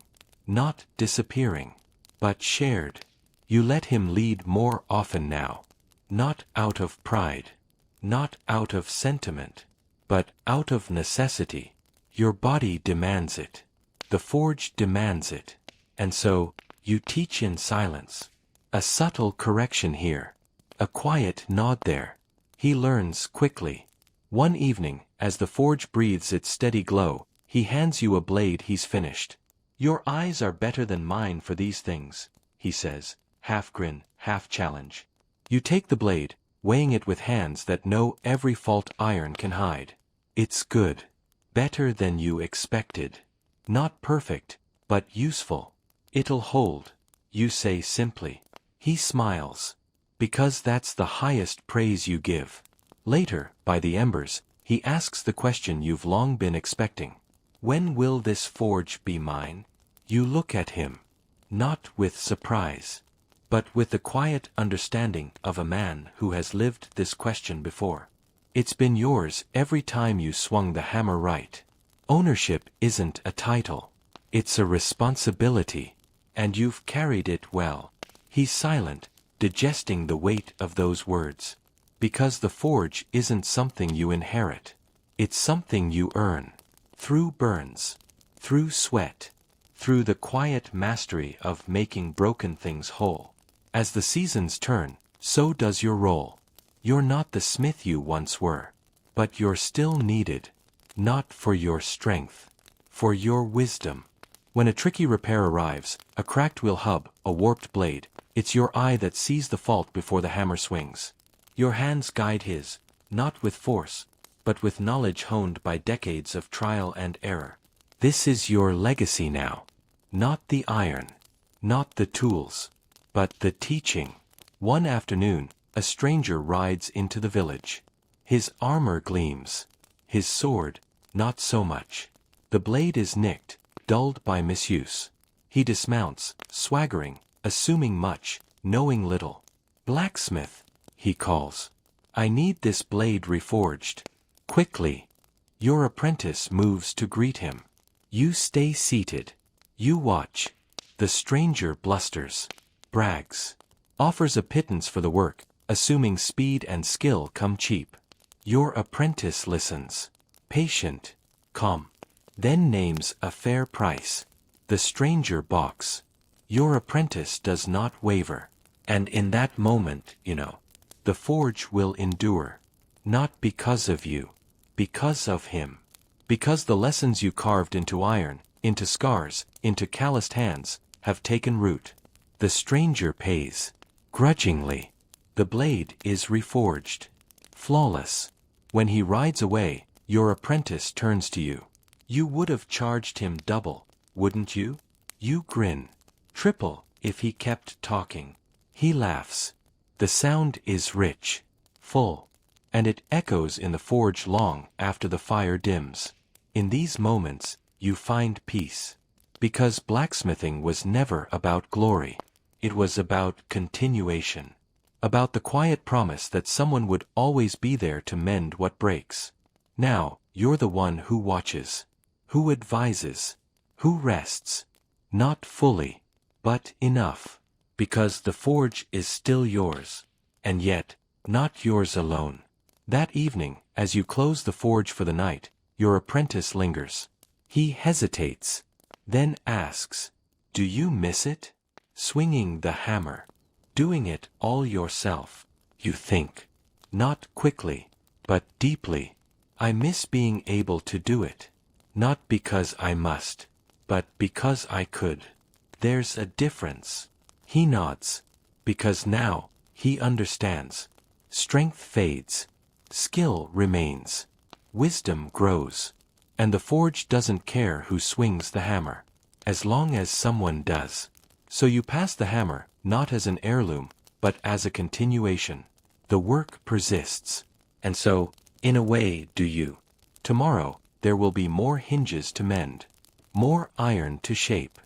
Not disappearing, but shared. You let him lead more often now. Not out of pride. Not out of sentiment. But out of necessity. Your body demands it. The forge demands it. And so, you teach in silence. A subtle correction here. A quiet nod there. He learns quickly. One evening, as the forge breathes its steady glow, he hands you a blade he's finished. Your eyes are better than mine for these things, he says, half grin, half challenge. You take the blade, weighing it with hands that know every fault iron can hide. It's good. Better than you expected. Not perfect, but useful. It'll hold, you say simply. He smiles. Because that's the highest praise you give. Later, by the embers, he asks the question you've long been expecting. When will this forge be mine? You look at him. Not with surprise. But with the quiet understanding of a man who has lived this question before. It's been yours every time you swung the hammer right. Ownership isn't a title. It's a responsibility. And you've carried it well. He's silent, digesting the weight of those words. Because the forge isn't something you inherit. It's something you earn. Through burns. Through sweat. Through the quiet mastery of making broken things whole. As the seasons turn, so does your role. You're not the smith you once were. But you're still needed. Not for your strength. For your wisdom. When a tricky repair arrives, a cracked wheel hub, a warped blade, it's your eye that sees the fault before the hammer swings. Your hands guide his, not with force, but with knowledge honed by decades of trial and error. This is your legacy now. Not the iron. Not the tools. But the teaching. One afternoon, a stranger rides into the village. His armor gleams. His sword, not so much. The blade is nicked, dulled by misuse. He dismounts, swaggering, assuming much, knowing little. Blacksmith, he calls. I need this blade reforged. Quickly. Your apprentice moves to greet him. You stay seated. You watch. The stranger blusters, brags, offers a pittance for the work, assuming speed and skill come cheap. Your apprentice listens, patient, calm, then names a fair price. The stranger balks. Your apprentice does not waver. And in that moment, the forge will endure. Not because of you, because of him. Because the lessons you carved into iron, into scars, into calloused hands, have taken root. The stranger pays. Grudgingly. The blade is reforged. Flawless. When he rides away, your apprentice turns to you. You would have charged him double, wouldn't you? You grin. Triple, if he kept talking. He laughs. The sound is rich, full, and it echoes in the forge long after the fire dims. In these moments, you find peace. Because blacksmithing was never about glory. It was about continuation. About the quiet promise that someone would always be there to mend what breaks. Now, you're the one who watches, who advises, who rests. Not fully, but enough. Because the forge is still yours. And yet, not yours alone. That evening, as you close the forge for the night, your apprentice lingers. He hesitates, then asks, "Do you miss it?" Swinging the hammer. Doing it all yourself. You think. Not quickly, but deeply. I miss being able to do it. Not because I must, but because I could. There's a difference. He nods. Because now, he understands. Strength fades. Skill remains. Wisdom grows. And the forge doesn't care who swings the hammer. As long as someone does. So you pass the hammer, not as an heirloom, but as a continuation. The work persists. And so, in a way, do you. Tomorrow, there will be more hinges to mend. More iron to shape.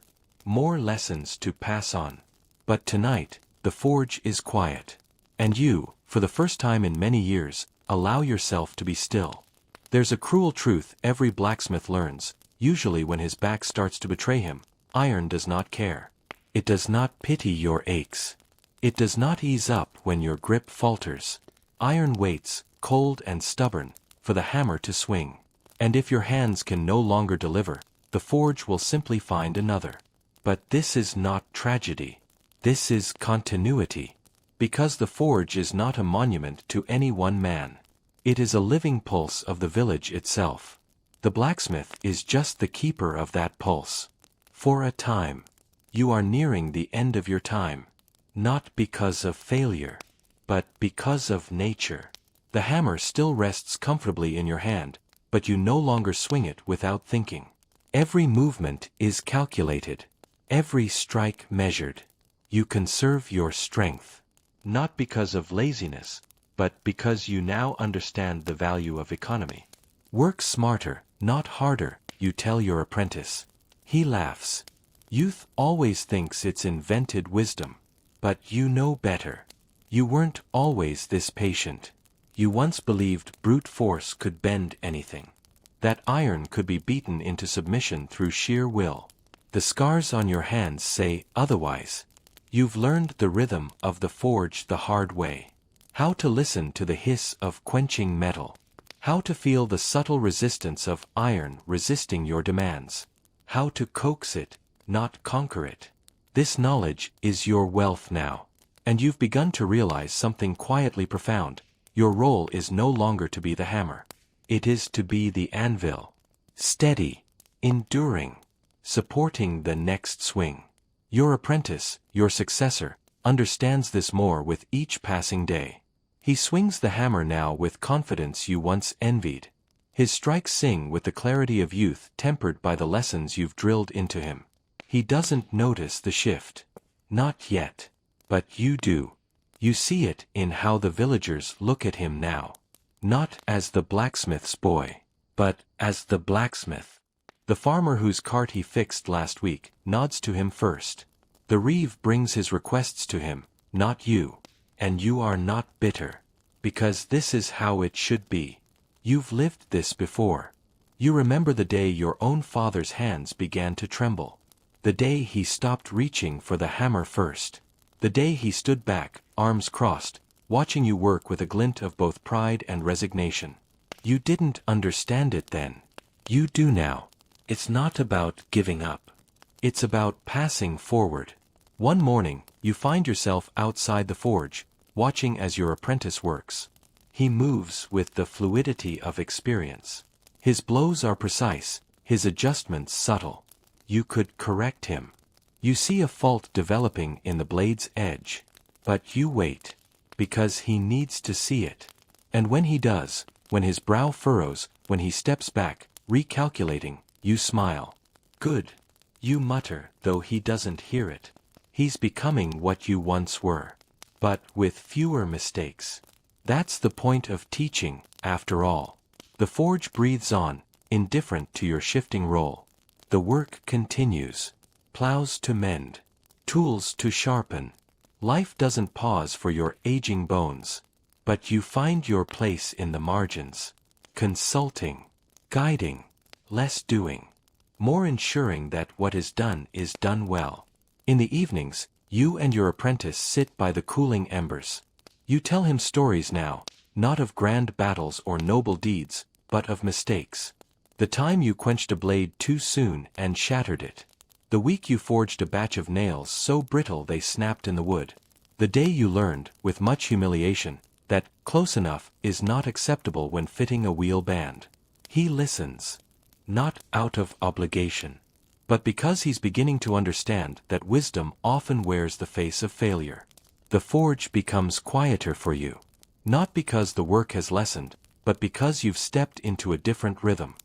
More lessons to pass on. But tonight, the forge is quiet. And you, for the first time in many years, allow yourself to be still. There's a cruel truth every blacksmith learns, usually when his back starts to betray him. Iron does not care. It does not pity your aches. It does not ease up when your grip falters. Iron waits, cold and stubborn, for the hammer to swing. And if your hands can no longer deliver, the forge will simply find another. But this is not tragedy. This is continuity. Because the forge is not a monument to any one man. It is a living pulse of the village itself. The blacksmith is just the keeper of that pulse. For a time. You are nearing the end of your time. Not because of failure, but because of nature. The hammer still rests comfortably in your hand, but you no longer swing it without thinking. Every movement is calculated. Every strike measured. You conserve your strength. Not because of laziness, but because you now understand the value of economy. Work smarter, not harder, you tell your apprentice. He laughs. Youth always thinks it's invented wisdom. But you know better. You weren't always this patient. You once believed brute force could bend anything. That iron could be beaten into submission through sheer will. The scars on your hands say otherwise. You've learned the rhythm of the forge the hard way. How to listen to the hiss of quenching metal. How to feel the subtle resistance of iron resisting your demands. How to coax it, not conquer it. This knowledge is your wealth now. And you've begun to realize something quietly profound. Your role is no longer to be the hammer. It is to be the anvil. Steady, enduring, supporting the next swing. Your apprentice, your successor, understands this more with each passing day. He swings the hammer now with confidence you once envied. His strikes sing with the clarity of youth tempered by the lessons you've drilled into him. He doesn't notice the shift. Not yet. But you do. You see it in how the villagers look at him now. Not as the blacksmith's boy, but as the blacksmith. The farmer whose cart he fixed last week nods to him first. The reeve brings his requests to him, not you. And you are not bitter. Because this is how it should be. You've lived this before. You remember the day your own father's hands began to tremble. The day he stopped reaching for the hammer first. The day he stood back, arms crossed, watching you work with a glint of both pride and resignation. You didn't understand it then. You do now. It's not about giving up. It's about passing forward. One morning, you find yourself outside the forge, watching as your apprentice works. He moves with the fluidity of experience. His blows are precise, his adjustments subtle. You could correct him. You see a fault developing in the blade's edge. But you wait. Because he needs to see it. And when he does, when his brow furrows, when he steps back, recalculating, you smile. Good. You mutter, though he doesn't hear it. He's becoming what you once were. But with fewer mistakes. That's the point of teaching, after all. The forge breathes on, indifferent to your shifting role. The work continues. Plows to mend. Tools to sharpen. Life doesn't pause for your aging bones. But you find your place in the margins. Consulting. Guiding. Less doing. More ensuring that what is done well. In the evenings, you and your apprentice sit by the cooling embers. You tell him stories now, not of grand battles or noble deeds, but of mistakes. The time you quenched a blade too soon and shattered it. The week you forged a batch of nails so brittle they snapped in the wood. The day you learned, with much humiliation, that close enough is not acceptable when fitting a wheel band. He listens. Not out of obligation. But because he's beginning to understand that wisdom often wears the face of failure. The forge becomes quieter for you. Not because the work has lessened, but because you've stepped into a different rhythm.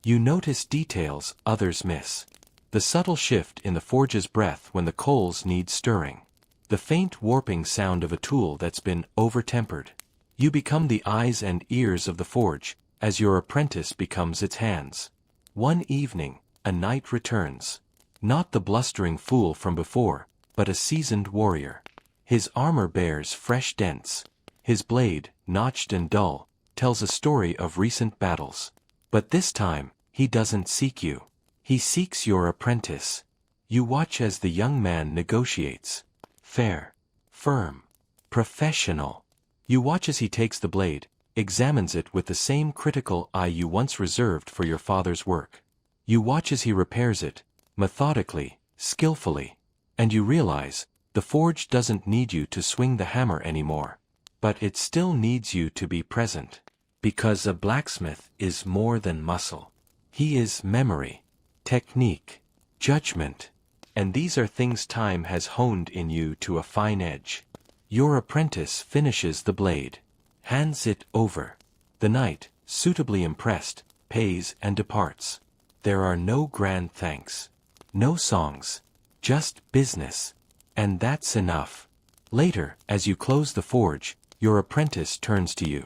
You notice details others miss. The subtle shift in the forge's breath when the coals need stirring. The faint warping sound of a tool that's been over-tempered. You become the eyes and ears of the forge, as your apprentice becomes its hands. One evening, a knight returns. Not the blustering fool from before, but a seasoned warrior. His armor bears fresh dents. His blade, notched and dull, tells a story of recent battles. But this time, he doesn't seek you. He seeks your apprentice. You watch as the young man negotiates. Fair. Firm. Professional. You watch as he takes the blade, examines it with the same critical eye you once reserved for your father's work. You watch as he repairs it, methodically, skillfully. And you realize, the forge doesn't need you to swing the hammer anymore. But it still needs you to be present. Because a blacksmith is more than muscle. He is memory, technique, judgment. And these are things time has honed in you to a fine edge. Your apprentice finishes the blade. Hands it over. The knight, suitably impressed, pays and departs. There are no grand thanks. No songs. Just business. And that's enough. Later, as you close the forge, your apprentice turns to you.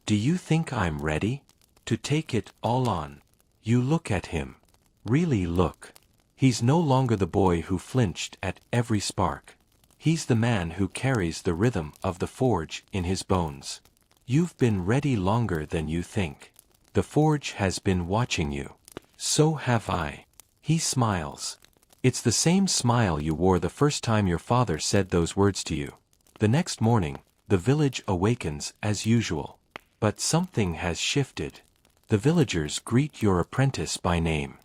Do you think I'm ready? To take it all on? You look at him. Really look. He's no longer the boy who flinched at every spark. He's the man who carries the rhythm of the forge in his bones. You've been ready longer than you think. The forge has been watching you. So have I. He smiles. It's the same smile you wore the first time your father said those words to you. The next morning, the village awakens as usual. But something has shifted. The villagers greet your apprentice by name.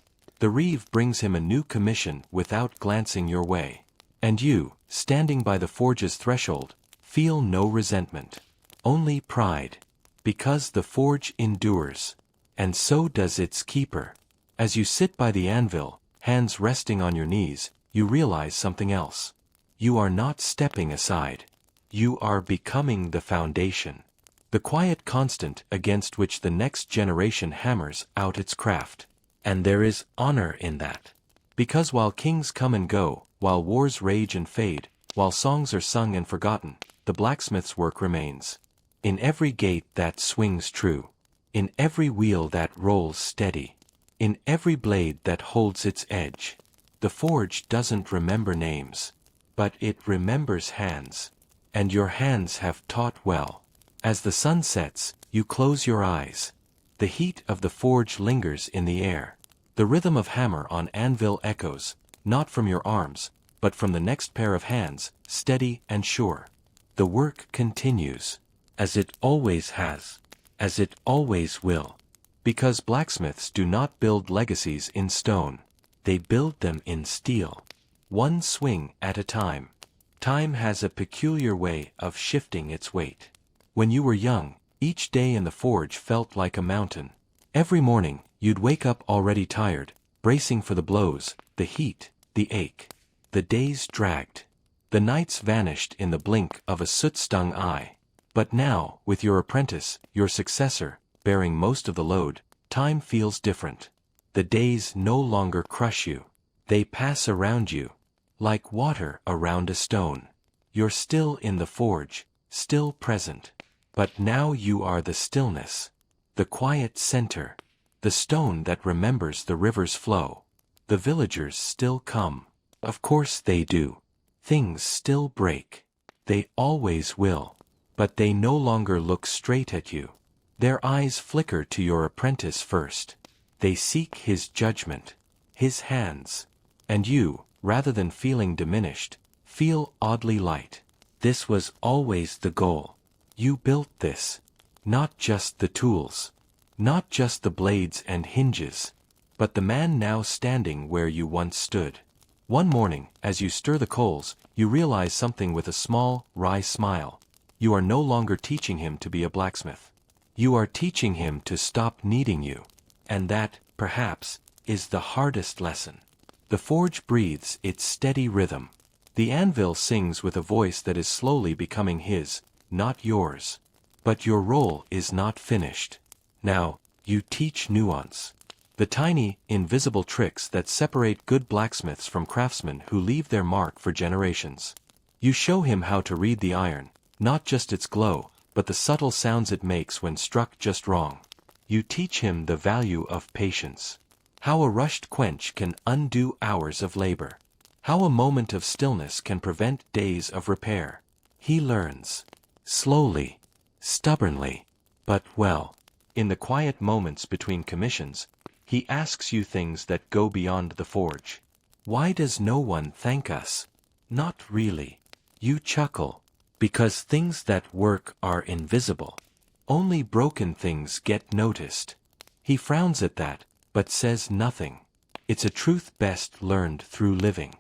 The reeve brings him a new commission without glancing your way. And you, standing by the forge's threshold, feel no resentment. Only pride. Because the forge endures. And so does its keeper. As you sit by the anvil, hands resting on your knees, you realize something else. You are not stepping aside. You are becoming the foundation. The quiet constant against which the next generation hammers out its craft. And there is honor in that. Because while kings come and go, while wars rage and fade, while songs are sung and forgotten, the blacksmith's work remains. In every gate that swings true. In every wheel that rolls steady. In every blade that holds its edge. The forge doesn't remember names. But it remembers hands. And your hands have taught well. As the sun sets, you close your eyes. The heat of the forge lingers in the air. The rhythm of hammer on anvil echoes, not from your arms, but from the next pair of hands, steady and sure. The work continues, as it always has, as it always will. Because blacksmiths do not build legacies in stone. They build them in steel. One swing at a time. Time has a peculiar way of shifting its weight. When you were young, each day in the forge felt like a mountain. Every morning, you'd wake up already tired, bracing for the blows, the heat, the ache. The days dragged. The nights vanished in the blink of a soot-stung eye. But now, with your apprentice, your successor, bearing most of the load, time feels different. The days no longer crush you. They pass around you, like water around a stone. You're still in the forge, still present. But now you are the stillness, the quiet center, the stone that remembers the river's flow. The villagers still come. Of course they do. Things still break. They always will. But they no longer look straight at you. Their eyes flicker to your apprentice first. They seek his judgment, his hands. And you, rather than feeling diminished, feel oddly light. This was always the goal. You built this. Not just the tools. Not just the blades and hinges. But the man now standing where you once stood. One morning, as you stir the coals, you realize something with a small, wry smile. You are no longer teaching him to be a blacksmith. You are teaching him to stop needing you. And that, perhaps, is the hardest lesson. The forge breathes its steady rhythm. The anvil sings with a voice that is slowly becoming his, not yours. But your role is not finished. Now, you teach nuance. The tiny, invisible tricks that separate good blacksmiths from craftsmen who leave their mark for generations. You show him how to read the iron, not just its glow, but the subtle sounds it makes when struck just wrong. You teach him the value of patience. How a rushed quench can undo hours of labor. How a moment of stillness can prevent days of repair. He learns. Slowly. Stubbornly. But well. In the quiet moments between commissions, he asks you things that go beyond the forge. Why does no one thank us? Not really. You chuckle. Because things that work are invisible. Only broken things get noticed. He frowns at that, but says nothing. It's a truth best learned through living.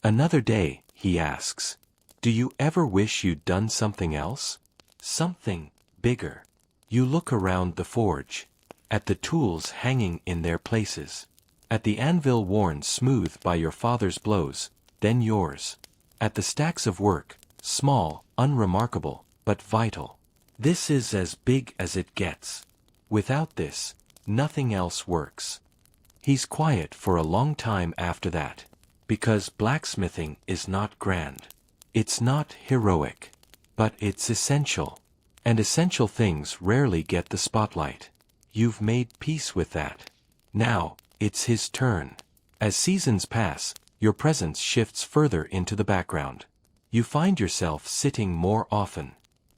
Another day, he asks. Do you ever wish you'd done something else? Something bigger. You look around the forge. At the tools hanging in their places. At the anvil worn smooth by your father's blows, then yours. At the stacks of work, small, unremarkable, but vital. This is as big as it gets. Without this, nothing else works. He's quiet for a long time after that. Because blacksmithing is not grand. It's not heroic. But it's essential. And essential things rarely get the spotlight. You've made peace with that. Now, it's his turn. As seasons pass, your presence shifts further into the background. You find yourself sitting more often.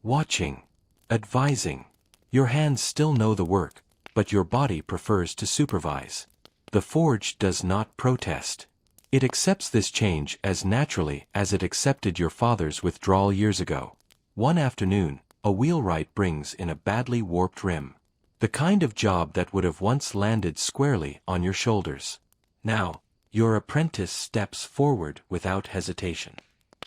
Watching. Advising. Your hands still know the work, but your body prefers to supervise. The forge does not protest. It accepts this change as naturally as it accepted your father's withdrawal years ago. One afternoon, a wheelwright brings in a badly warped rim. The kind of job that would have once landed squarely on your shoulders. Now, your apprentice steps forward without hesitation.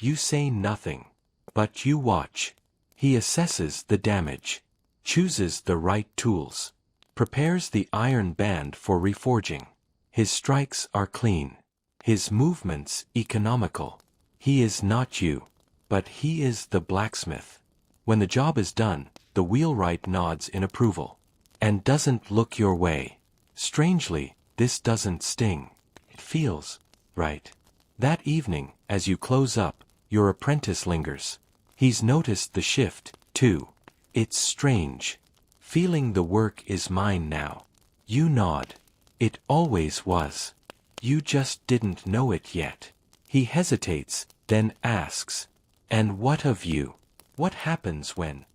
You say nothing. But you watch. He assesses the damage. Chooses the right tools. Prepares the iron band for reforging. His strikes are clean. His movements economical. He is not you. But he is the blacksmith. When the job is done, the wheelwright nods in approval. And doesn't look your way. Strangely, this doesn't sting. It feels right. That evening, as you close up, your apprentice lingers. He's noticed the shift, too. It's strange. Feeling the work is mine now. You nod. It always was. You just didn't know it yet. He hesitates, then asks. And what of you? What happens when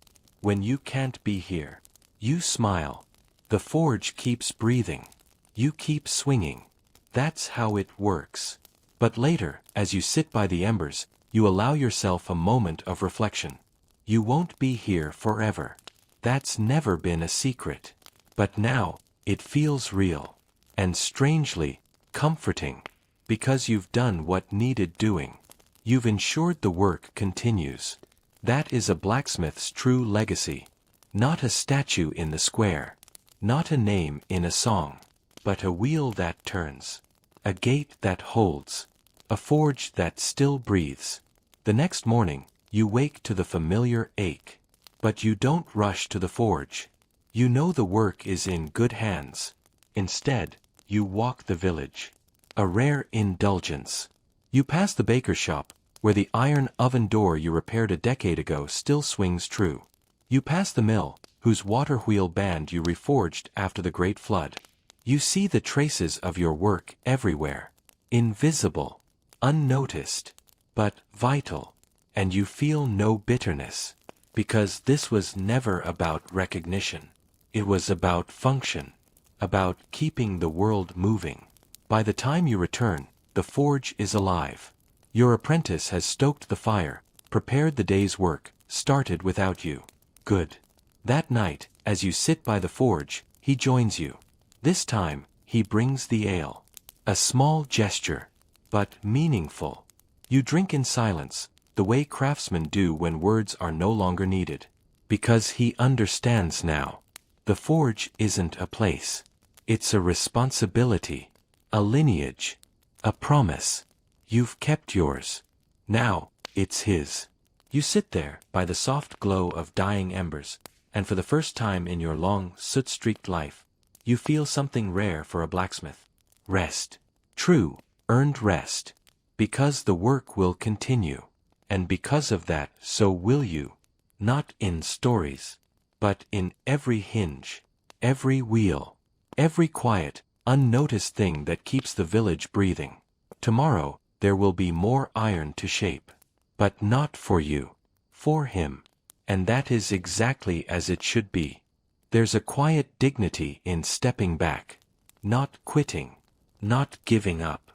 you can't be here? You smile. The forge keeps breathing. You keep swinging. That's how it works. But later, as you sit by the embers, you allow yourself a moment of reflection. You won't be here forever. That's never been a secret. But now, it feels real. And strangely, comforting. Because you've done what needed doing. You've ensured the work continues. That is a blacksmith's true legacy. Not a statue in the square. Not a name in a song. But a wheel that turns. A gate that holds. A forge that still breathes. The next morning, you wake to the familiar ache. But you don't rush to the forge. You know the work is in good hands. Instead, you walk the village. A rare indulgence. You pass the baker's shop, where the iron oven door you repaired a decade ago still swings true. You pass the mill, whose water wheel band you reforged after the Great Flood. You see the traces of your work everywhere. Invisible. Unnoticed. But vital. And you feel no bitterness. Because this was never about recognition. It was about function. About keeping the world moving. By the time you return, the forge is alive. Your apprentice has stoked the fire, prepared the day's work, started without you. Good. That night, as you sit by the forge, he joins you. This time, he brings the ale. A small gesture, but meaningful. You drink in silence, the way craftsmen do when words are no longer needed. Because he understands now. The forge isn't a place. It's a responsibility. A lineage. A promise. You've kept yours. Now, it's his. You sit there, by the soft glow of dying embers, and for the first time in your long, soot-streaked life, you feel something rare for a blacksmith. Rest. True, earned rest. Because the work will continue. And because of that, so will you. Not in stories, but in every hinge, every wheel, every quiet, unnoticed thing that keeps the village breathing. Tomorrow, there will be more iron to shape. But not for you. For him. And that is exactly as it should be. There's a quiet dignity in stepping back. Not quitting. Not giving up.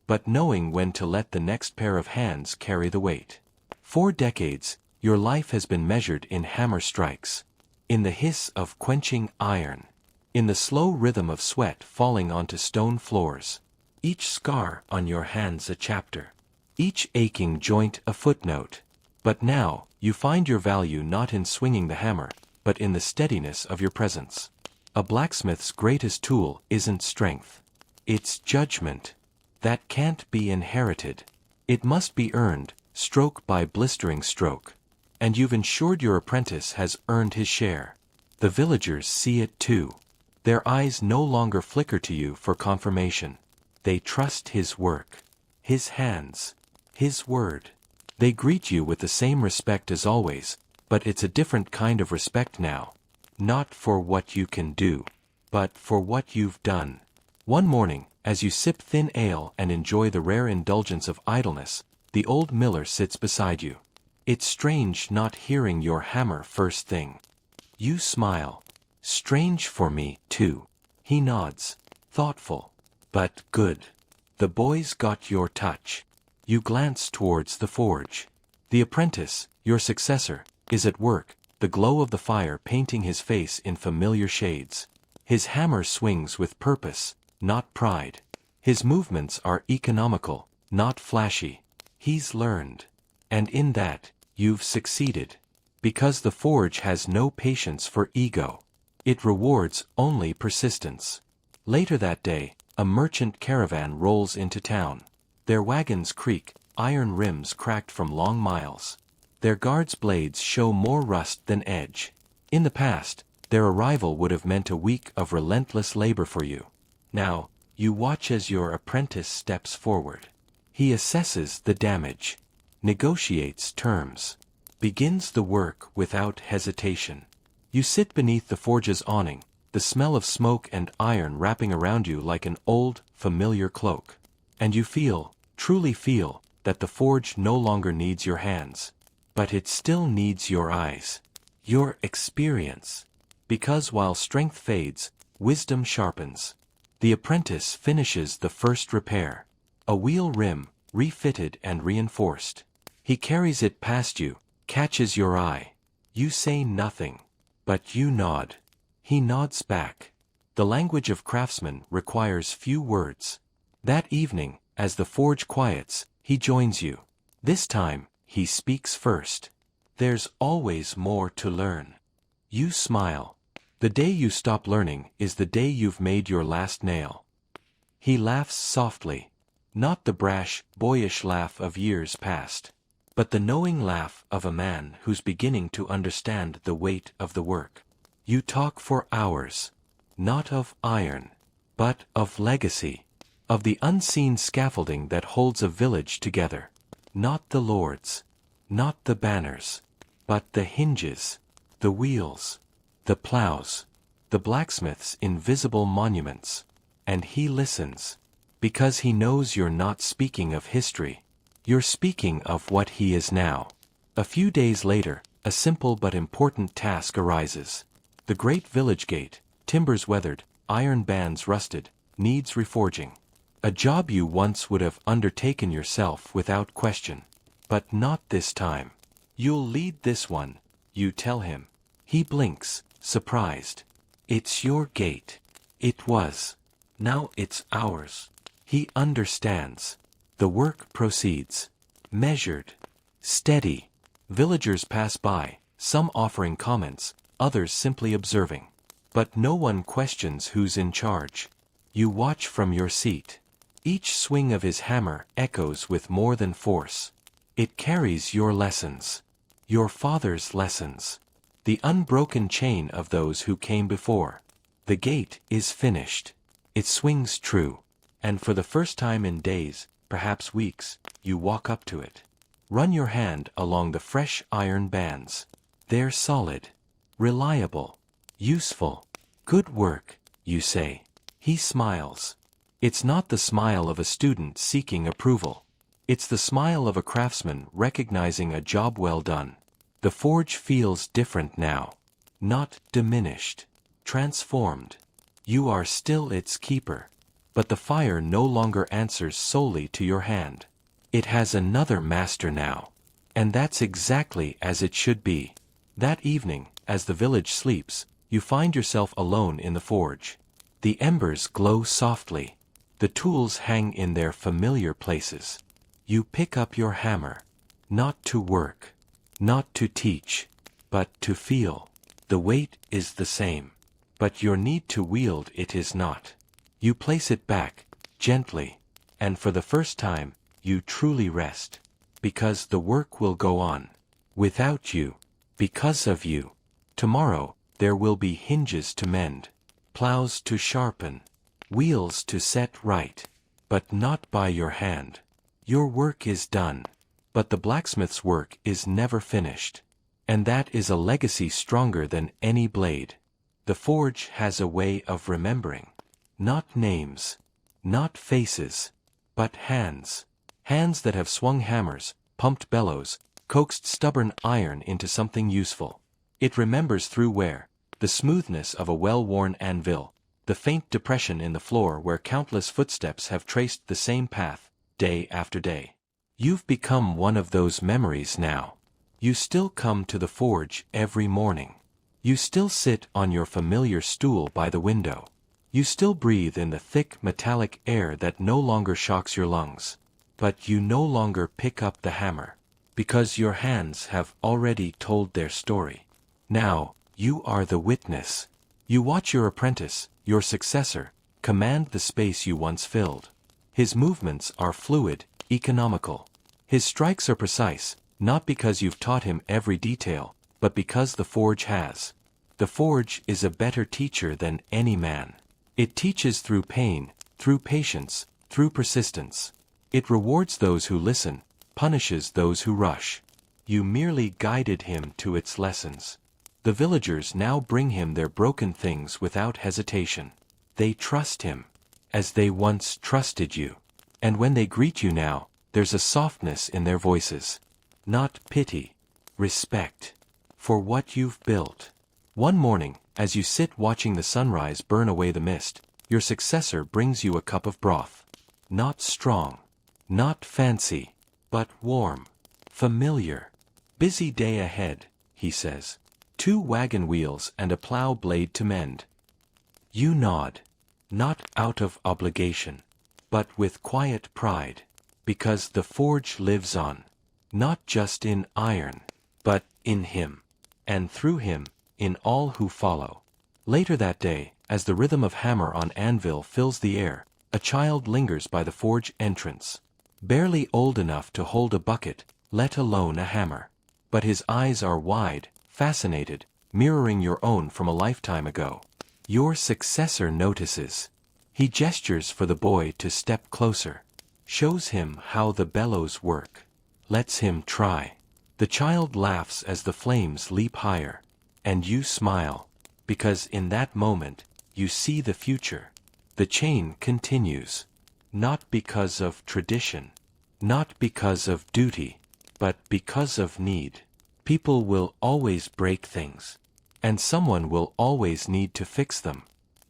But knowing when to let the next pair of hands carry the weight. 4 decades, your life has been measured in hammer strikes. In the hiss of quenching iron. In the slow rhythm of sweat falling onto stone floors. Each scar on your hands a chapter. Each aching joint a footnote. But now, you find your value not in swinging the hammer, but in the steadiness of your presence. A blacksmith's greatest tool isn't strength. It's judgment. That can't be inherited. It must be earned, stroke by blistering stroke. And you've ensured your apprentice has earned his share. The villagers see it too. Their eyes no longer flicker to you for confirmation. They trust his work. His hands. His word. They greet you with the same respect as always, but it's a different kind of respect now. Not for what you can do, but for what you've done. One morning, as you sip thin ale and enjoy the rare indulgence of idleness, the old miller sits beside you. It's strange not hearing your hammer first thing. You smile. Strange for me, too. He nods. Thoughtful. But good. The boy's got your touch. You glance towards the forge. The apprentice, your successor, is at work, the glow of the fire painting his face in familiar shades. His hammer swings with purpose, not pride. His movements are economical, not flashy. He's learned. And in that, you've succeeded. Because the forge has no patience for ego. It rewards only persistence. Later that day, a merchant caravan rolls into town. Their wagons creak, iron rims cracked from long miles. Their guards' blades show more rust than edge. In the past, their arrival would have meant a week of relentless labor for you. Now, you watch as your apprentice steps forward. He assesses the damage. Negotiates terms. Begins the work without hesitation. You sit beneath the forge's awning, the smell of smoke and iron wrapping around you like an old, familiar cloak. And you feel, truly feel, that the forge no longer needs your hands. But it still needs your eyes. Your experience. Because while strength fades, wisdom sharpens. The apprentice finishes the first repair. A wheel rim, refitted and reinforced. He carries it past you, catches your eye. You say nothing. But you nod. He nods back. The language of craftsmen requires few words. That evening, as the forge quiets, he joins you. This time, he speaks first. There's always more to learn. You smile. The day you stop learning is the day you've made your last nail. He laughs softly. Not the brash, boyish laugh of years past, but the knowing laugh of a man who's beginning to understand the weight of the work. You talk for hours. Not of iron, but of legacy. Of the unseen scaffolding that holds a village together. Not the lords. Not the banners. But the hinges. The wheels. The plows. The blacksmith's invisible monuments. And he listens. Because he knows you're not speaking of history. You're speaking of what he is now. A few days later, a simple but important task arises. The great village gate, timbers weathered, iron bands rusted, needs reforging. A job you once would have undertaken yourself without question. But not this time. You'll lead this one, you tell him. He blinks, surprised. It's your gate. It was. Now it's ours. He understands. The work proceeds. Measured. Steady. Villagers pass by, some offering comments, others simply observing. But no one questions who's in charge. You watch from your seat. Each swing of his hammer echoes with more than force. It carries your lessons. Your father's lessons. The unbroken chain of those who came before. The gate is finished. It swings true. And for the first time in days, perhaps weeks, you walk up to it. Run your hand along the fresh iron bands. They're solid. Reliable. Useful. Good work, you say. He smiles. It's not the smile of a student seeking approval. It's the smile of a craftsman recognizing a job well done. The forge feels different now. Not diminished. Transformed. You are still its keeper. But the fire no longer answers solely to your hand. It has another master now. And that's exactly as it should be. That evening, as the village sleeps, you find yourself alone in the forge. The embers glow softly. The tools hang in their familiar places. You pick up your hammer. Not to work. Not to teach. But to feel. The weight is the same. But your need to wield it is not. You place it back, gently. And for the first time, you truly rest. Because the work will go on. Without you. Because of you. Tomorrow, there will be hinges to mend. Plows to sharpen. Wheels to set right. But not by your hand. Your work is done. But the blacksmith's work is never finished. And that is a legacy stronger than any blade. The forge has a way of remembering. Not names. Not faces. But hands. Hands that have swung hammers, pumped bellows, coaxed stubborn iron into something useful. It remembers through wear, the smoothness of a well-worn anvil, the faint depression in the floor where countless footsteps have traced the same path, day after day. You've become one of those memories now. You still come to the forge every morning. You still sit on your familiar stool by the window. You still breathe in the thick metallic air that no longer shocks your lungs. But you no longer pick up the hammer. Because your hands have already told their story. Now, you are the witness. You watch your apprentice, your successor, command the space you once filled. His movements are fluid, economical. His strikes are precise, not because you've taught him every detail, but because the forge has. The forge is a better teacher than any man. It teaches through pain, through patience, through persistence. It rewards those who listen, punishes those who rush. You merely guided him to its lessons. The villagers now bring him their broken things without hesitation. They trust him, as they once trusted you. And when they greet you now, there's a softness in their voices. Not pity, respect. For what you've built. One morning, as you sit watching the sunrise burn away the mist, your successor brings you a cup of broth. Not strong. Not fancy, but warm, familiar. Busy day ahead, he says. 2 wagon wheels and a plow blade to mend. You nod, not out of obligation, but with quiet pride, because the forge lives on, not just in iron, but in him, and through him, in all who follow. Later that day, as the rhythm of hammer on anvil fills the air, a child lingers by the forge entrance. Barely old enough to hold a bucket, let alone a hammer. But his eyes are wide, fascinated, mirroring your own from a lifetime ago. Your successor notices. He gestures for the boy to step closer, shows him how the bellows work, lets him try. The child laughs as the flames leap higher, and you smile, because in that moment, you see the future. The chain continues, not because of tradition, not because of duty, but because of need. People will always break things, and someone will always need to fix them.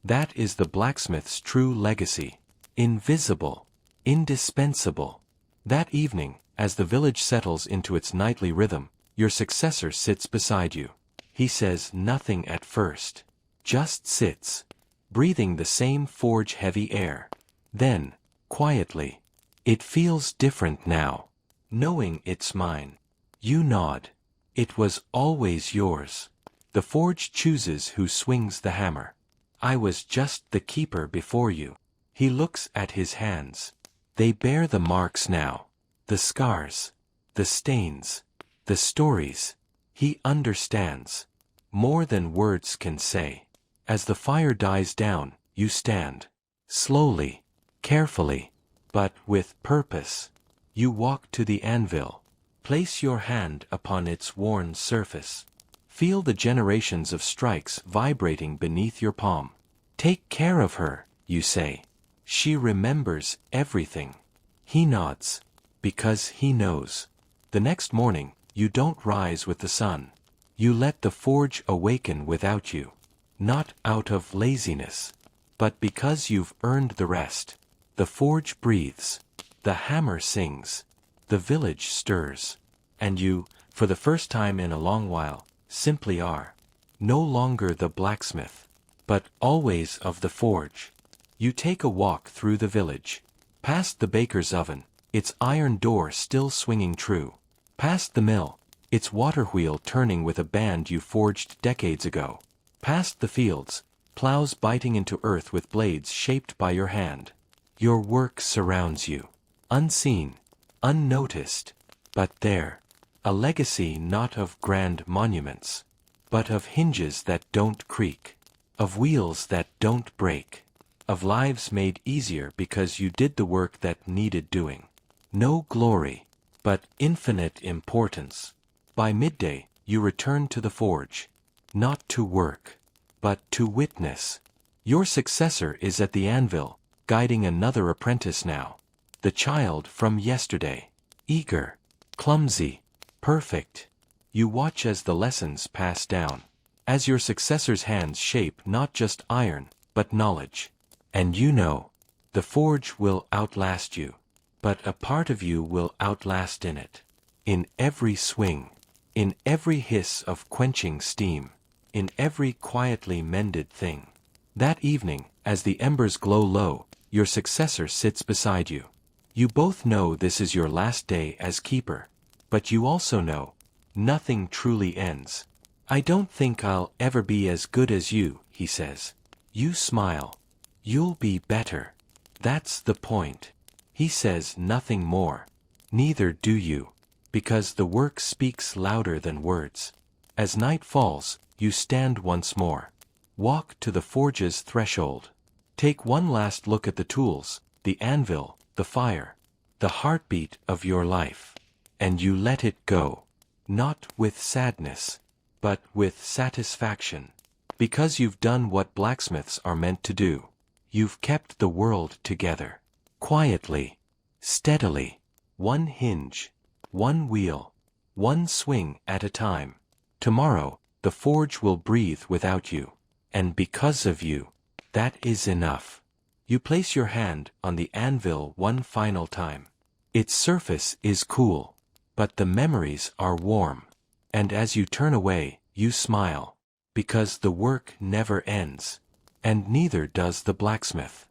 That is the blacksmith's true legacy. Invisible, indispensable. That evening, as the village settles into its nightly rhythm, your successor sits beside you. He says nothing at first, just sits, breathing the same forge-heavy air. Then, quietly, it feels different now, knowing it's mine. You nod. It was always yours. The forge chooses who swings the hammer. I was just the keeper before you. He looks at his hands. They bear the marks now, the scars, the stains, the stories. He understands, more than words can say. As the fire dies down, you stand. Slowly, carefully, but with purpose. You walk to the anvil. Place your hand upon its worn surface. Feel the generations of strikes vibrating beneath your palm. Take care of her, you say. She remembers everything. He nods, because he knows. The next morning, you don't rise with the sun. You let the forge awaken without you. Not out of laziness, but because you've earned the rest. The forge breathes. The hammer sings. The village stirs. And you, for the first time in a long while, simply are. No longer the blacksmith, but always of the forge. You take a walk through the village. Past the baker's oven, its iron door still swinging true. Past the mill, its water wheel turning with a band you forged decades ago. Past the fields, plows biting into earth with blades shaped by your hand. Your work surrounds you. Unseen, unnoticed, but there. A legacy not of grand monuments, but of hinges that don't creak, of wheels that don't break, of lives made easier because you did the work that needed doing. No glory, but infinite importance. By midday, you return to the forge, not to work, but to witness. Your successor is at the anvil, guiding another apprentice now. The child from yesterday, eager, clumsy, perfect. You watch as the lessons pass down, as your successor's hands shape not just iron, but knowledge. And you know, the forge will outlast you, but a part of you will outlast in it. In every swing, in every hiss of quenching steam, in every quietly mended thing. That evening, as the embers glow low, your successor sits beside you. You both know this is your last day as keeper. But you also know, nothing truly ends. I don't think I'll ever be as good as you, he says. You smile. You'll be better. That's the point. He says nothing more. Neither do you. Because the work speaks louder than words. As night falls, you stand once more. Walk to the forge's threshold. Take one last look at the tools, the anvil, the fire, the heartbeat of your life. And you let it go, not with sadness, but with satisfaction. Because you've done what blacksmiths are meant to do. You've kept the world together. Quietly, steadily, one hinge, one wheel, one swing at a time. Tomorrow, the forge will breathe without you. And because of you, that is enough. You place your hand on the anvil one final time. Its surface is cool, but the memories are warm. And as you turn away, you smile. Because the work never ends. And neither does the blacksmith.